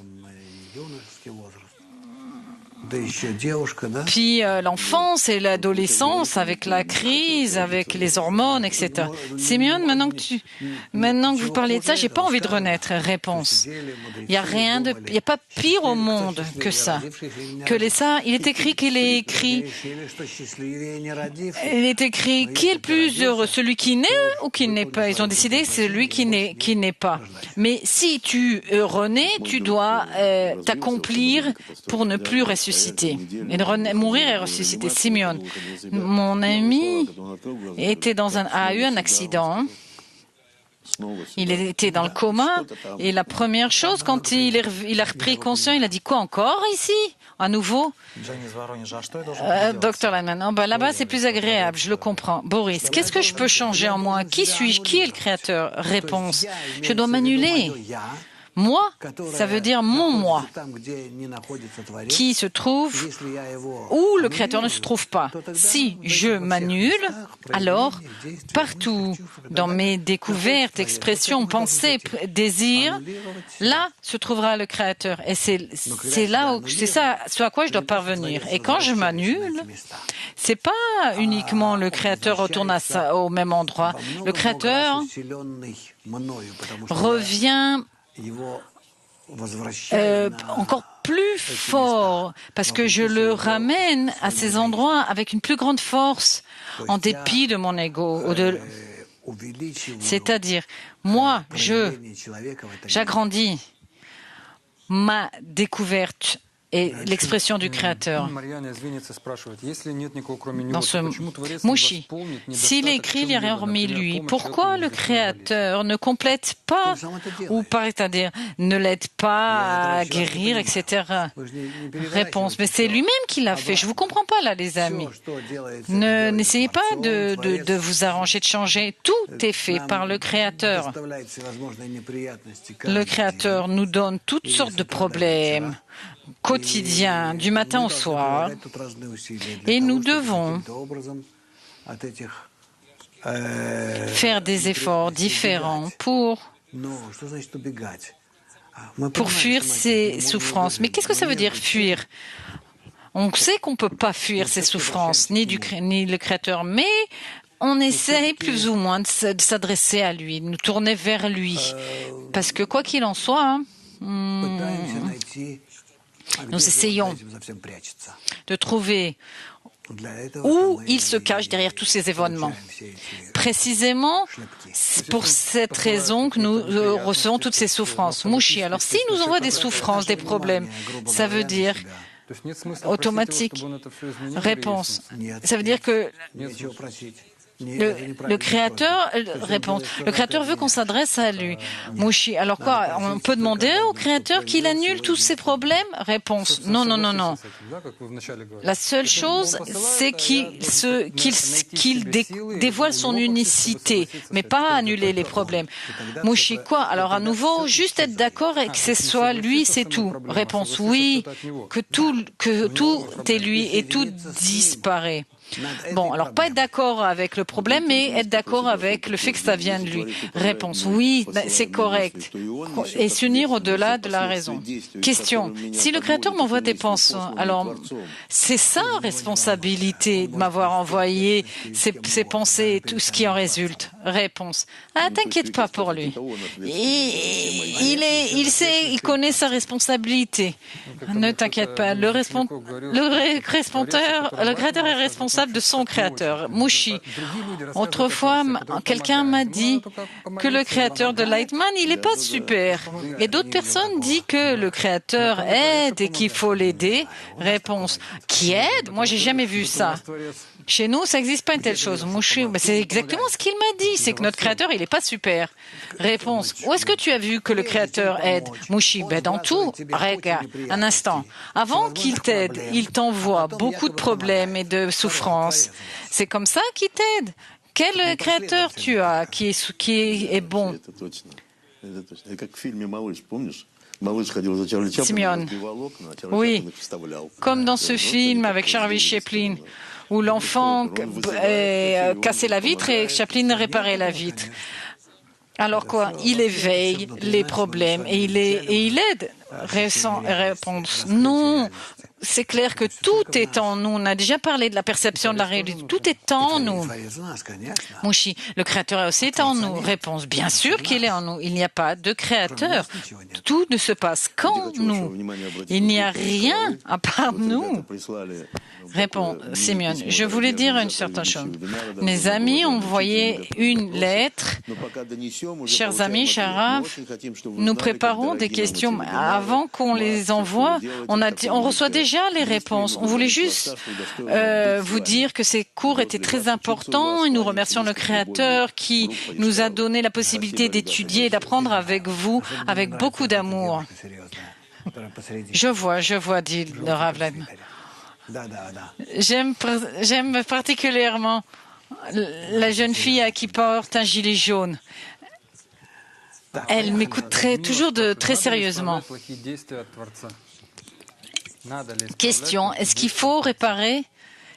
Puis l'enfance et l'adolescence avec la crise, avec les hormones, etc. Simeon, maintenant que vous parlez de ça, j'ai pas envie de renaître. Réponse. Il y a pas pire au monde que ça. Il est écrit qui est le plus heureux, celui qui naît ou qui n'est pas. Ils ont décidé que c'est celui qui n'est pas. Mais si tu renais, tu dois t'accomplir pour ne plus ressusciter. Et de mourir et ressusciter. Simeon, mon ami a eu un accident. Il était dans le coma et la première chose, quand il a repris conscience, il a dit quoi encore ici? À nouveau? Docteur Lanman, là-bas c'est plus agréable, je le comprends. Boris, qu'est-ce que je peux changer en moi? Qui suis-je? Qui est le Créateur? Réponse, je dois m'annuler. Moi, ça veut dire mon moi, qui se trouve où le Créateur ne se trouve pas. Si je m'annule, alors partout dans mes découvertes, expressions, pensées, désirs, là se trouvera le Créateur. Et c'est ça, ce à quoi je dois parvenir. Et quand je m'annule, c'est pas uniquement le Créateur retourne au même endroit. Le Créateur revient encore plus fort, parce que je le ramène à ces endroits avec une plus grande force, en dépit de mon ego. C'est-à-dire, moi, j'agrandis ma découverte est l'expression du Créateur. Dans ce Mouchi, s'il est écrit, il n'y a rien hormis lui. Pourquoi le Créateur ne complète pas, ou c'est-à-dire ne l'aide pas à guérir, etc. Réponse, mais c'est lui-même qui l'a fait. Je ne vous comprends pas là, les amis. N'essayez pas de vous arranger, de changer. Tout est fait par le Créateur. Le Créateur nous donne toutes sortes de problèmes quotidiens, du matin au soir, et nous devons faire des efforts différents pour fuir ces souffrances. Mais qu'est-ce que ça veut dire fuir? On sait qu'on ne peut pas fuir ces souffrances, ni le Créateur, mais on essaye plus ou moins de s'adresser à lui, de nous tourner vers lui. Parce que quoi qu'il en soit, nous essayons de trouver où il se cache derrière tous ces événements. Précisément, c'est pour cette raison que nous recevons toutes ces souffrances. Mouchi, alors s'il nous envoie des souffrances, des problèmes, ça veut dire automatique. Réponse. Ça veut dire que le Créateur réponse. Le Créateur veut qu'on s'adresse à lui. Mouchi, alors quoi? On peut demander au Créateur qu'il annule tous ces problèmes? Réponse. Non, non, non, non. La seule chose, c'est qu'il dévoile son unicité, mais pas annuler les problèmes. Mouchi, quoi? Alors à nouveau, juste être d'accord et que ce soit lui, c'est tout. Réponse. Oui, que tout est lui et tout disparaît. Bon, alors pas être d'accord avec le problème, mais être d'accord avec le fait que ça vient de lui. Réponse, oui, c'est correct. Et s'unir au-delà de la raison. Question, si le Créateur m'envoie des pensées, alors c'est sa responsabilité de m'avoir envoyé ces pensées et tout ce qui en résulte. Réponse, ah, t'inquiète pas pour lui. Il connaît sa responsabilité. Ne t'inquiète pas, le Créateur est responsable de son Créateur. Mouchi. Autrefois, quelqu'un m'a dit que le Créateur de Lightman, il n'est pas super. Et d'autres personnes disent que le Créateur aide et qu'il faut l'aider. Réponse. Qui aide? Moi, j'ai jamais vu ça. Chez nous, ça n'existe pas une telle chose. Mouchi, c'est exactement ce qu'il m'a dit. C'est que notre Créateur, il n'est pas super. Réponse. Où est-ce que tu as vu que le Créateur aide? Mouchi, dans tout. Regarde, un instant. Avant qu'il t'aide, il t'envoie beaucoup de problèmes et de souffrances. C'est comme ça qu'il t'aide. Quel Créateur tu as qui est bon? Simeon. Oui, comme dans ce film avec Charlie Chaplin, où l'enfant cassait la vitre et Chaplin réparait la vitre. Alors quoi? Il éveille les problèmes et il aide. Réponse. Non. C'est clair que tout est en nous. On a déjà parlé de la perception de la réalité. Tout est en nous. Mouchi, le Créateur aussi est en nous. Réponse, bien sûr qu'il est en nous. Il n'y a pas de Créateur. Tout ne se passe qu'en nous. Il n'y a rien à part nous. Répond Simeon. Je voulais dire une certaine chose. Mes amis ont envoyé une lettre. Chers amis, Sharav, nous préparons des questions. Avant qu'on les envoie, on reçoit déjà les réponses. On voulait juste vous dire que ces cours étaient très importants et nous remercions le Créateur qui nous a donné la possibilité d'étudier et d'apprendre avec vous avec beaucoup d'amour. Je vois, dit le Rav Lightman. J'aime particulièrement la jeune fille qui porte un gilet jaune. Elle m'écoute toujours très sérieusement. Question, est-ce qu'il faut réparer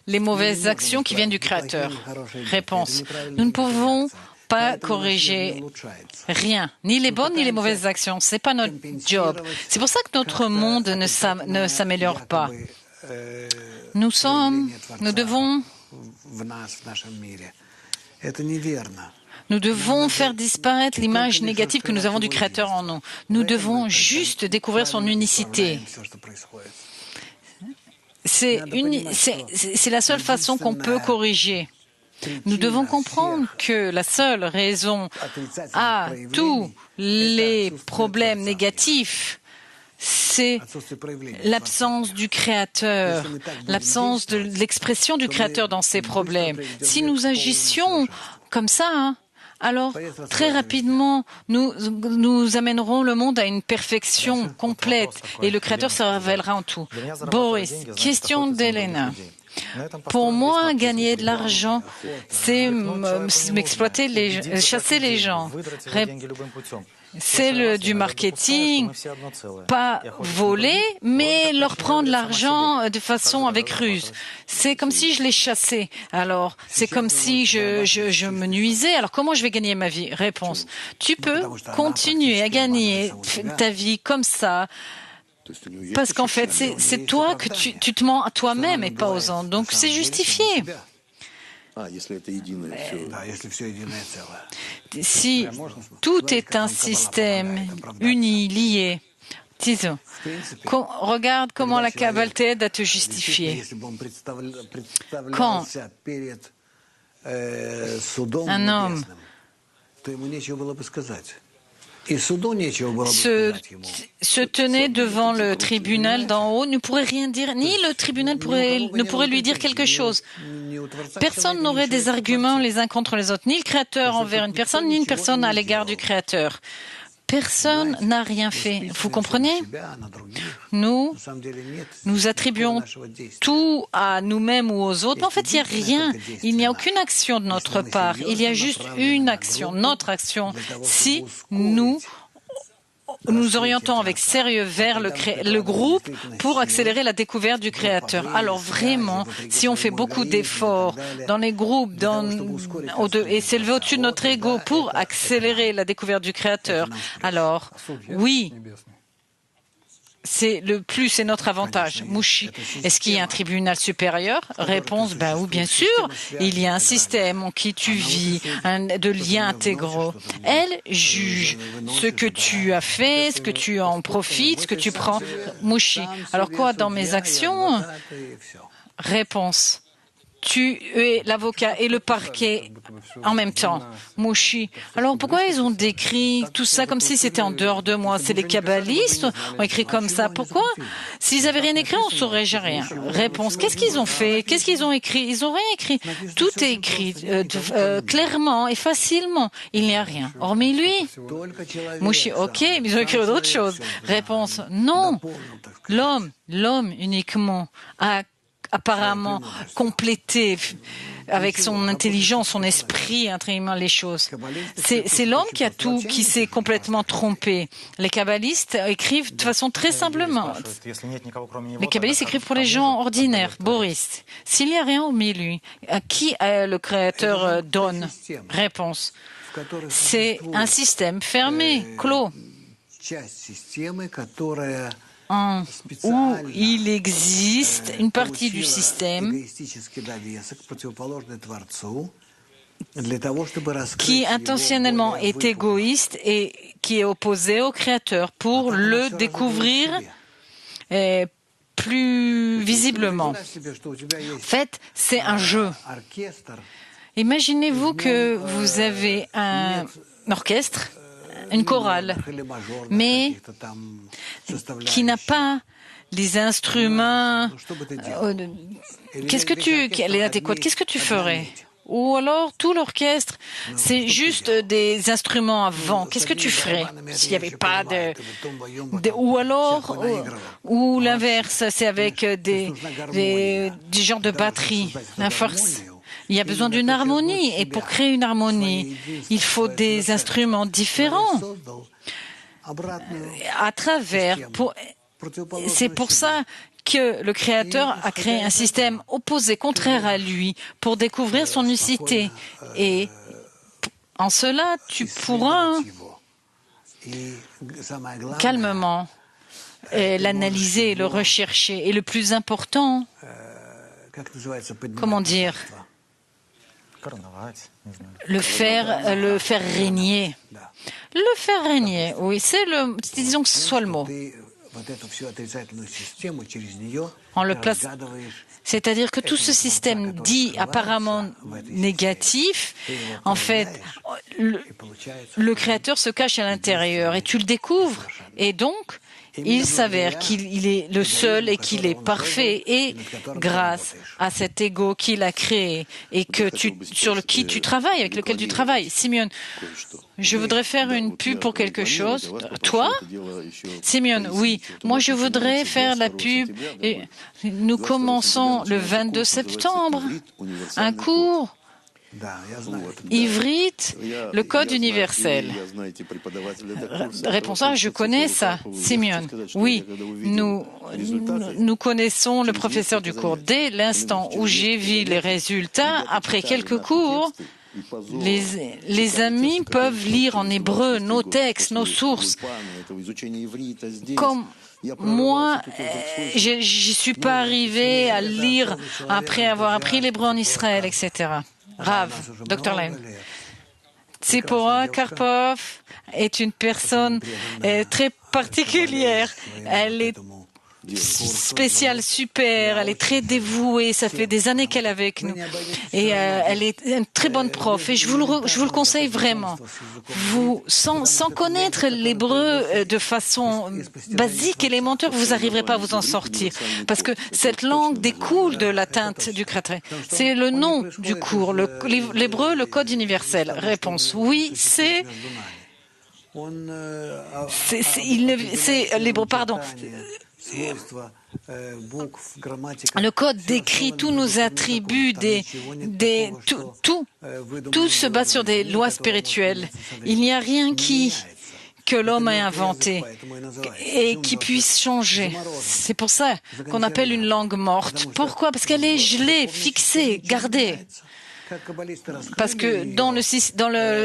les mauvaises actions qui viennent du Créateur? Réponse, nous ne pouvons pas corriger rien, ni les bonnes ni les mauvaises actions. Ce n'est pas notre job. C'est pour ça que notre monde ne s'améliore pas. Nous devons faire disparaître l'image négative que nous avons du Créateur en nous. Nous devons juste découvrir son unicité. C'est la seule façon qu'on peut corriger. Nous devons comprendre que la seule raison à tous les problèmes négatifs, c'est l'absence du Créateur, l'absence de l'expression du Créateur dans ces problèmes. Si nous agissions comme ça, alors très rapidement, nous amènerons le monde à une perfection complète et le Créateur se révélera en tout. Boris, question d'Elena. Pour moi, gagner de l'argent, c'est m'exploiter, chasser les gens. C'est du marketing, pas voler, mais leur prendre l'argent de façon avec ruse. C'est comme si je les chassais. Alors, c'est comme si je me nuisais. Alors, comment je vais gagner ma vie? Réponse. Tu peux continuer à gagner ta vie comme ça. Parce qu'en fait, c'est toi que tu te mens à toi-même et pas aux autres. Donc, c'est justifié. Si tout est un système uni, lié, disons, regarde comment la Kabbale t'aide à te justifier. Quand un homme se tenait devant le tribunal d'en haut, ne pourrait rien dire, ni le tribunal ne pourrait lui dire quelque chose. Personne n'aurait des arguments les uns contre les autres, ni le Créateur envers une personne, ni une personne à l'égard du Créateur. Personne n'a rien fait. Vous comprenez? Nous attribuons tout à nous-mêmes ou aux autres. Mais en fait, il n'y a rien. Il n'y a aucune action de notre part. Il y a juste une action, notre action. Si nous orientons avec sérieux vers le groupe pour accélérer la découverte du Créateur. Alors vraiment, si on fait beaucoup d'efforts dans les groupes et s'élever au-dessus de notre ego pour accélérer la découverte du Créateur, alors oui, c'est notre avantage. Mouchi, est-ce qu'il y a un tribunal supérieur? Réponse, oui, bien sûr. Il y a un système en qui tu vis, de liens intégraux. Elle juge ce que tu as fait, ce que tu en profites, ce que tu prends. Mouchi, alors quoi dans mes actions? Réponse. Tu es l'avocat et le parquet en même temps. Mouchi. Alors pourquoi ils ont décrit tout ça comme si c'était en dehors de moi? C'est les kabbalistes ont écrit comme ça. Pourquoi? S'ils avaient rien écrit, on saurait rien. Réponse. Qu'est-ce qu'ils ont fait? Qu'est-ce qu'ils ont écrit? Ils ont rien écrit. Tout est écrit clairement et facilement. Il n'y a rien. Hormis lui. Mouchi. Ok, mais ils ont écrit d'autres choses. Réponse. Non. L'homme uniquement a apparemment complété avec son intelligence, son esprit, intégralement les choses. C'est l'homme qui s'est complètement trompé. Les kabbalistes écrivent de façon très simplement. Les kabbalistes écrivent pour les gens ordinaires. Boris, s'il n'y a rien au milieu, à qui le Créateur donne? Réponse. C'est un système fermé, clos. Où il existe une partie du système qui intentionnellement est égoïste et qui est opposé au Créateur pour le découvrir plus visiblement. En fait, c'est un jeu. Imaginez-vous que vous avez un orchestre, une chorale, mais qui n'a pas les instruments. Qu'est-ce que tu ferais? Ou alors tout l'orchestre, c'est juste des instruments à vent. Qu'est-ce que tu ferais s'il n'y avait pas ou alors, ou l'inverse, c'est avec des genres de batterie, la force. Il y a besoin d'une harmonie, et pour créer une harmonie, il faut des instruments différents. C'est pour ça que le Créateur a créé un système opposé, contraire à lui, pour découvrir son unicité. Et en cela, tu pourras calmement l'analyser, le rechercher. Et le plus important, comment dire, le faire régner. Le faire régner, oui, disons que ce soit le mot. On le place. C'est-à-dire que tout ce système dit apparemment négatif, en fait, le Créateur se cache à l'intérieur et tu le découvres. Et donc, il s'avère qu'il est le seul et qu'il est parfait. Et grâce à cet ego qu'il a créé et sur qui tu travailles, avec lequel tu travailles. Simeon, je voudrais faire une pub pour quelque chose. Toi? Simeon, oui. Moi, je voudrais faire la pub. Et nous commençons le 22 septembre un cours Ivrite, le code universel. Réponse A, je connais ça. Simeon, oui, nous connaissons le professeur du cours. Dès l'instant où j'ai vu les résultats, après quelques cours, les amis peuvent lire en hébreu nos textes, nos sources. Comme moi, je n'y suis pas arrivé à lire après avoir appris l'hébreu en Israël, etc. Rav, Dr. Lane. Tsipora Karpov est une personne très particulière. Elle est spéciale, super, elle est très dévouée, ça fait des années qu'elle est avec nous. Et elle est une très bonne prof. Et je vous le conseille vraiment. Sans connaître l'hébreu de façon basique, élémentaire, vous n'arriverez pas à vous en sortir. Parce que cette langue découle de l'atteinte du créateur. C'est le nom du cours, l'hébreu, le code universel. Réponse, oui, c'est l'hébreu, pardon. Le code décrit tous nos attributs, tout se base sur des lois spirituelles. Il n'y a rien que l'homme a inventé et qui puisse changer. C'est pour ça qu'on appelle une langue morte. Pourquoi? Parce qu'elle est gelée, fixée, gardée. Parce que dans le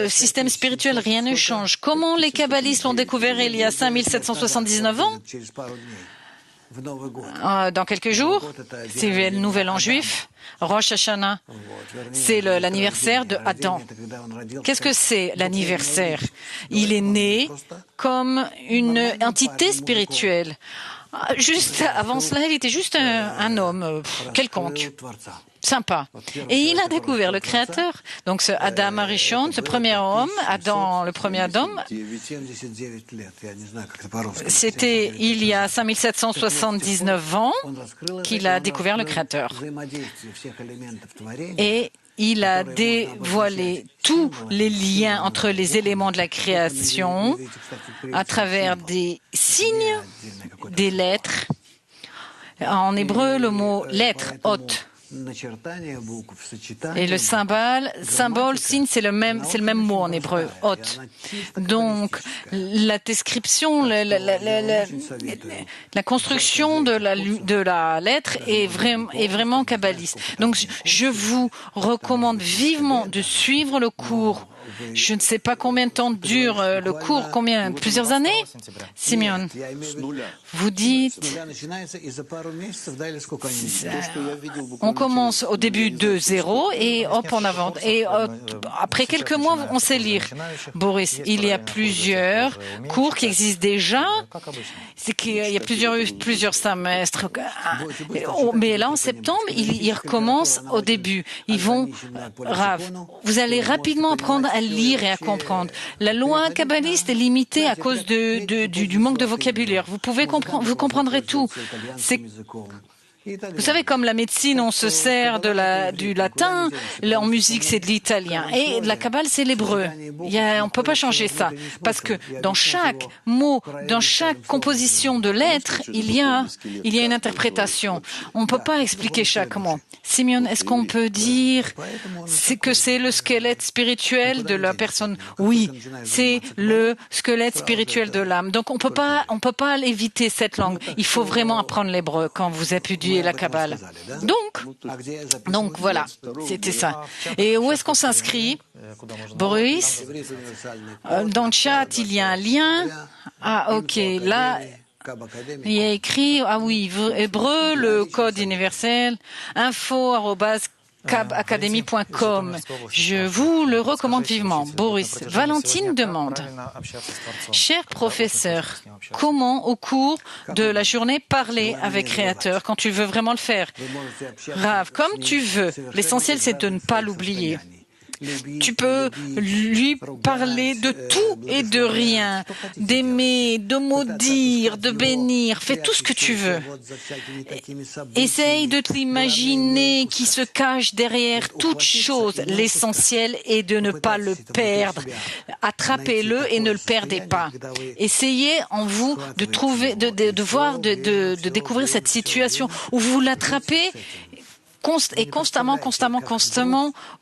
système spirituel, rien ne change. Comment les kabbalistes l'ont découvert il y a 5779 ans? Dans quelques jours, c'est le nouvel an juif, Rosh Hashanah, c'est l'anniversaire de Adam. Qu'est-ce que c'est l'anniversaire? Il est né comme une entité spirituelle. Juste avant cela, il était juste un homme quelconque, sympa. Et il a découvert le Créateur. Donc ce Adam Arishon, ce premier homme, Adam, le premier Adam, c'était il y a 5779 ans qu'il a découvert le Créateur. Et il a dévoilé tous les liens entre les éléments de la création à travers des signes, des lettres. En hébreu, le mot lettre, hot. Et le symbole, signe, c'est le même mot en hébreu, hot. Donc, la description, la construction de la lettre est vraiment kabbaliste. Donc, je vous recommande vivement de suivre le cours. Je ne sais pas combien de temps dure le cours, plusieurs années? Simeon, vous dites, on commence au début de 0 et hop, on avance. Et après quelques mois, on sait lire. Boris, il y a plusieurs cours qui existent déjà. C'est qu'il y a plusieurs semestres. Mais là, en septembre, ils recommencent au début. Rav, vous allez rapidement apprendre à lire et à comprendre. La loi kabbaliste est limitée à cause du manque de vocabulaire. Vous comprendrez tout. Vous savez, comme la médecine, on se sert du latin, en musique, c'est de l'italien. Et de la Kabbale, c'est l'hébreu. On ne peut pas changer ça. Parce que dans chaque mot, dans chaque composition de lettres, il y a une interprétation. On ne peut pas expliquer chaque mot. Simeon, est-ce qu'on peut dire que c'est le squelette spirituel de la personne? Oui, c'est le squelette spirituel de l'âme. Donc, on peut pas éviter cette langue. Il faut vraiment apprendre l'hébreu quand vous étudiez la Kabbale. Donc voilà, c'était ça. Et où est-ce qu'on s'inscrit? Boris, dans le chat, il y a un lien. Ah, ok, là, il y a écrit, hébreu, le code universel, info@cabacademy.com. Je vous le recommande vivement. Boris, Valentine demande, cher professeur, comment au cours de la journée parler avec Créateur quand tu veux vraiment le faire? Rav, comme tu veux. L'essentiel, c'est de ne pas l'oublier. Tu peux lui parler de tout et de rien, d'aimer, de maudire, de bénir. Fais tout ce que tu veux. Essaye de t'imaginer qui se cache derrière toute chose. L'essentiel est de ne pas le perdre. Attrapez-le et ne le perdez pas. Essayez en vous de trouver, de voir, de découvrir cette situation où vous l'attrapez et constamment,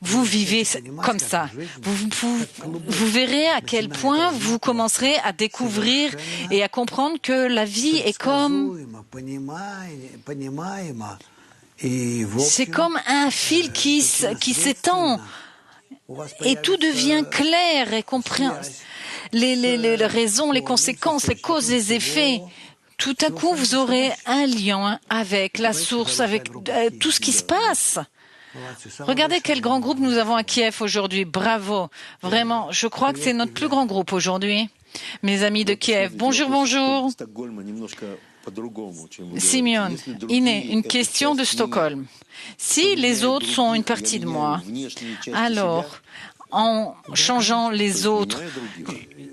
vous vivez comme ça. Vous verrez à quel point vous commencerez à découvrir et à comprendre que la vie est c'est comme un fil qui s'étend et tout devient clair et compréhensible. Les raisons, les conséquences, les causes, les effets. Tout à coup, vous aurez un lien avec la source, avec tout ce qui se passe. Regardez quel grand groupe nous avons à Kiev aujourd'hui. Bravo. Vraiment, je crois que c'est notre plus grand groupe aujourd'hui. Mes amis de Kiev, bonjour, bonjour. Simeon, une question de Stockholm. Si les autres sont une partie de moi, alors, en changeant les autres,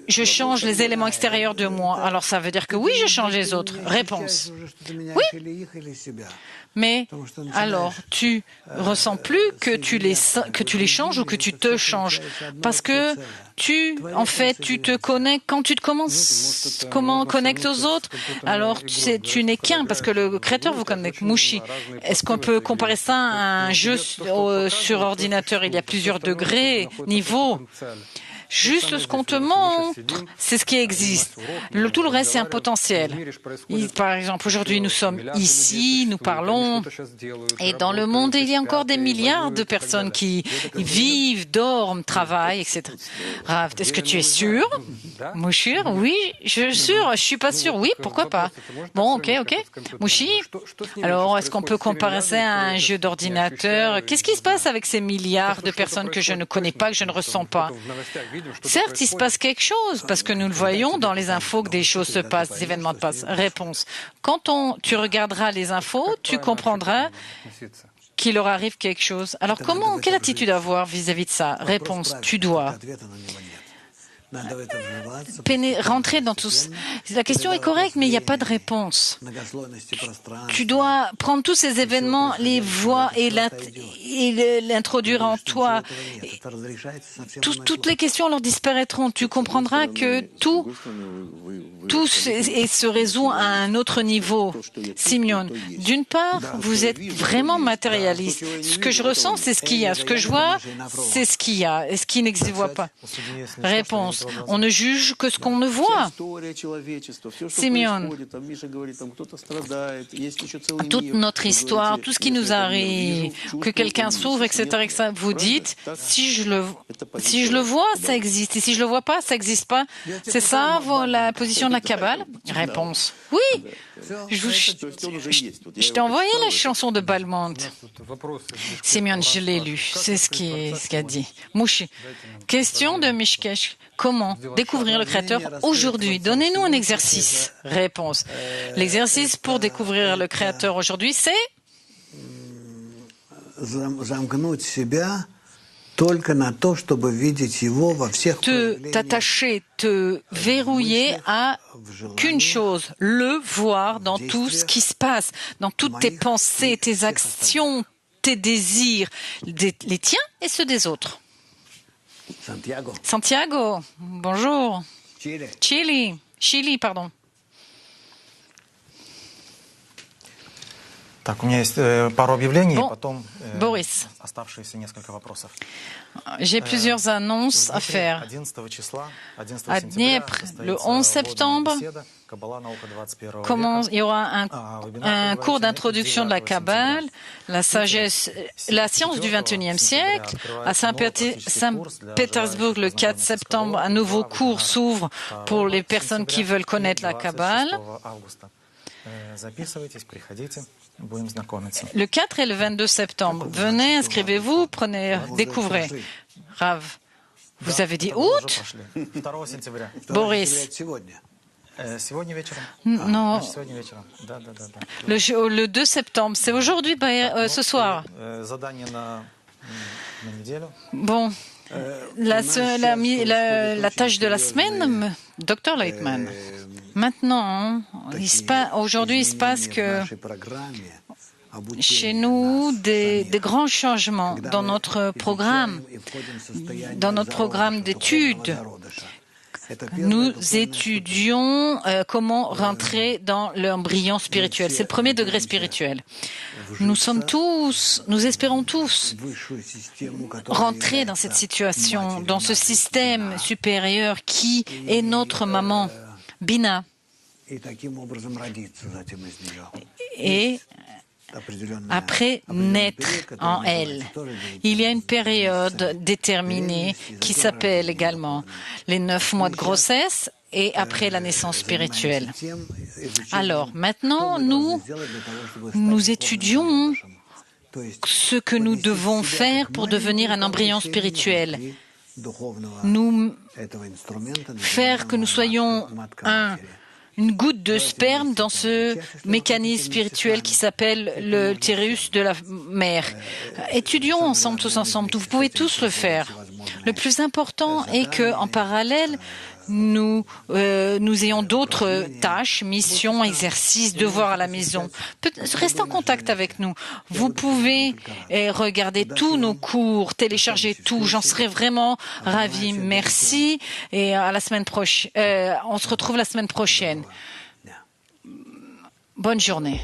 je change les éléments extérieurs de moi. Alors ça veut dire que oui, je change les autres. Réponse. Oui. Mais alors, tu ressens plus que tu les changes ou que tu te changes. Parce que tu te connectes, quand tu te connectes aux autres, alors tu n'es qu'un, parce que le Créateur vous connecte. Mushi, est-ce qu'on peut comparer ça à un jeu sur ordinateur? Il y a plusieurs degrés, niveaux. Juste ce qu'on te montre, c'est ce qui existe. Tout le reste, c'est un potentiel. Par exemple, aujourd'hui, nous sommes ici, nous parlons, et dans le monde, il y a encore des milliards de personnes qui vivent, dorment, travaillent, etc. Rav, est-ce que tu es sûr? Mouchir, oui, je suis sûr. Je suis pas sûr. Oui, pourquoi pas? Bon, ok. Mouchi, alors, est-ce qu'on peut comparer ça à un jeu d'ordinateur? Qu'est-ce qui se passe avec ces milliards de personnes que je ne connais pas, que je ne ressens pas? Certes, il se passe quelque chose, parce que nous le voyons dans les infos que des choses se passent, des événements se passent. Réponse. Quand tu regarderas les infos, tu comprendras qu'il leur arrive quelque chose. Alors quelle attitude avoir vis-à-vis de ça? Réponse. Tu dois rentrer dans tout ça. La question est correcte, mais il n'y a pas de réponse. Tu dois prendre tous ces événements, les voir et l'introduire en toi. Toutes les questions leur disparaîtront. Tu comprendras que tout se résout à un autre niveau. Simeon, d'une part, vous êtes vraiment matérialiste. Ce que je ressens, c'est ce qu'il y a. Ce que je vois, c'est ce qu'il y a. Et ce qui n'existe pas. Réponse. On ne juge que ce qu'on ne voit. Simeon, toute notre histoire, tout ce qui nous arrive, que quelqu'un s'ouvre, etc., vous dites, si je le vois, ça existe. Et si je le vois pas, ça n'existe pas. C'est ça la position de la Kabbale? Réponse. Oui. Je t'ai envoyé la chanson de Balmont. Simeon, je l'ai lu. C'est ce qu'il a dit. Mouchi. Question de Mishkesh. Comment découvrir le Créateur aujourd'hui? Donnez-nous un exercice. Réponse. L'exercice pour découvrir le Créateur aujourd'hui, c'est t'attacher, te verrouiller à qu'une chose, le voir dans tout ce qui se passe, dans toutes tes pensées, tes actions, tes désirs, les tiens et ceux des autres. Santiago, bonjour. Chili, pardon. Так, у меня есть пару объявлений, bon, потом Boris. Оставшиеся несколько вопросов. J'ai plusieurs annonces à faire. À Dniepr, le 11 septembre, il y aura un cours d'introduction de la Kabbale, la sagesse, la science du XXIe siècle. À Saint-Pétersbourg, le 4 septembre, un nouveau cours s'ouvre pour les personnes qui veulent connaître la Kabbale. Le 4 et le 22 septembre, venez, inscrivez-vous, découvrez. Rav, vous avez dit août? Boris. Non. Le 2 septembre, c'est aujourd'hui, ce soir. Bon, la tâche de la semaine, Dr. Leitman. Maintenant, aujourd'hui, il se passe que chez nous, des grands changements dans notre programme d'études. Nous étudions comment rentrer dans l'embryon spirituel. C'est le premier degré spirituel. Nous espérons tous rentrer dans cette situation, dans ce système supérieur qui est notre maman, Bina. Et après naître en elle. Il y a une période déterminée qui s'appelle également les 9 mois de grossesse et après la naissance spirituelle. Alors, maintenant, nous étudions ce que nous devons faire pour devenir un embryon spirituel. Faire que nous soyons une goutte de sperme dans ce mécanisme spirituel qui s'appelle le utérus de la mère. Étudions ensemble, tous ensemble. Vous pouvez tous le faire. Le plus important est qu'en parallèle, nous ayons d'autres tâches, missions, exercices, devoirs à la maison. Restez en contact avec nous. Vous pouvez regarder tous nos cours, télécharger tout. J'en serais vraiment ravie. Merci et à la semaine prochaine. On se retrouve la semaine prochaine. Bonne journée.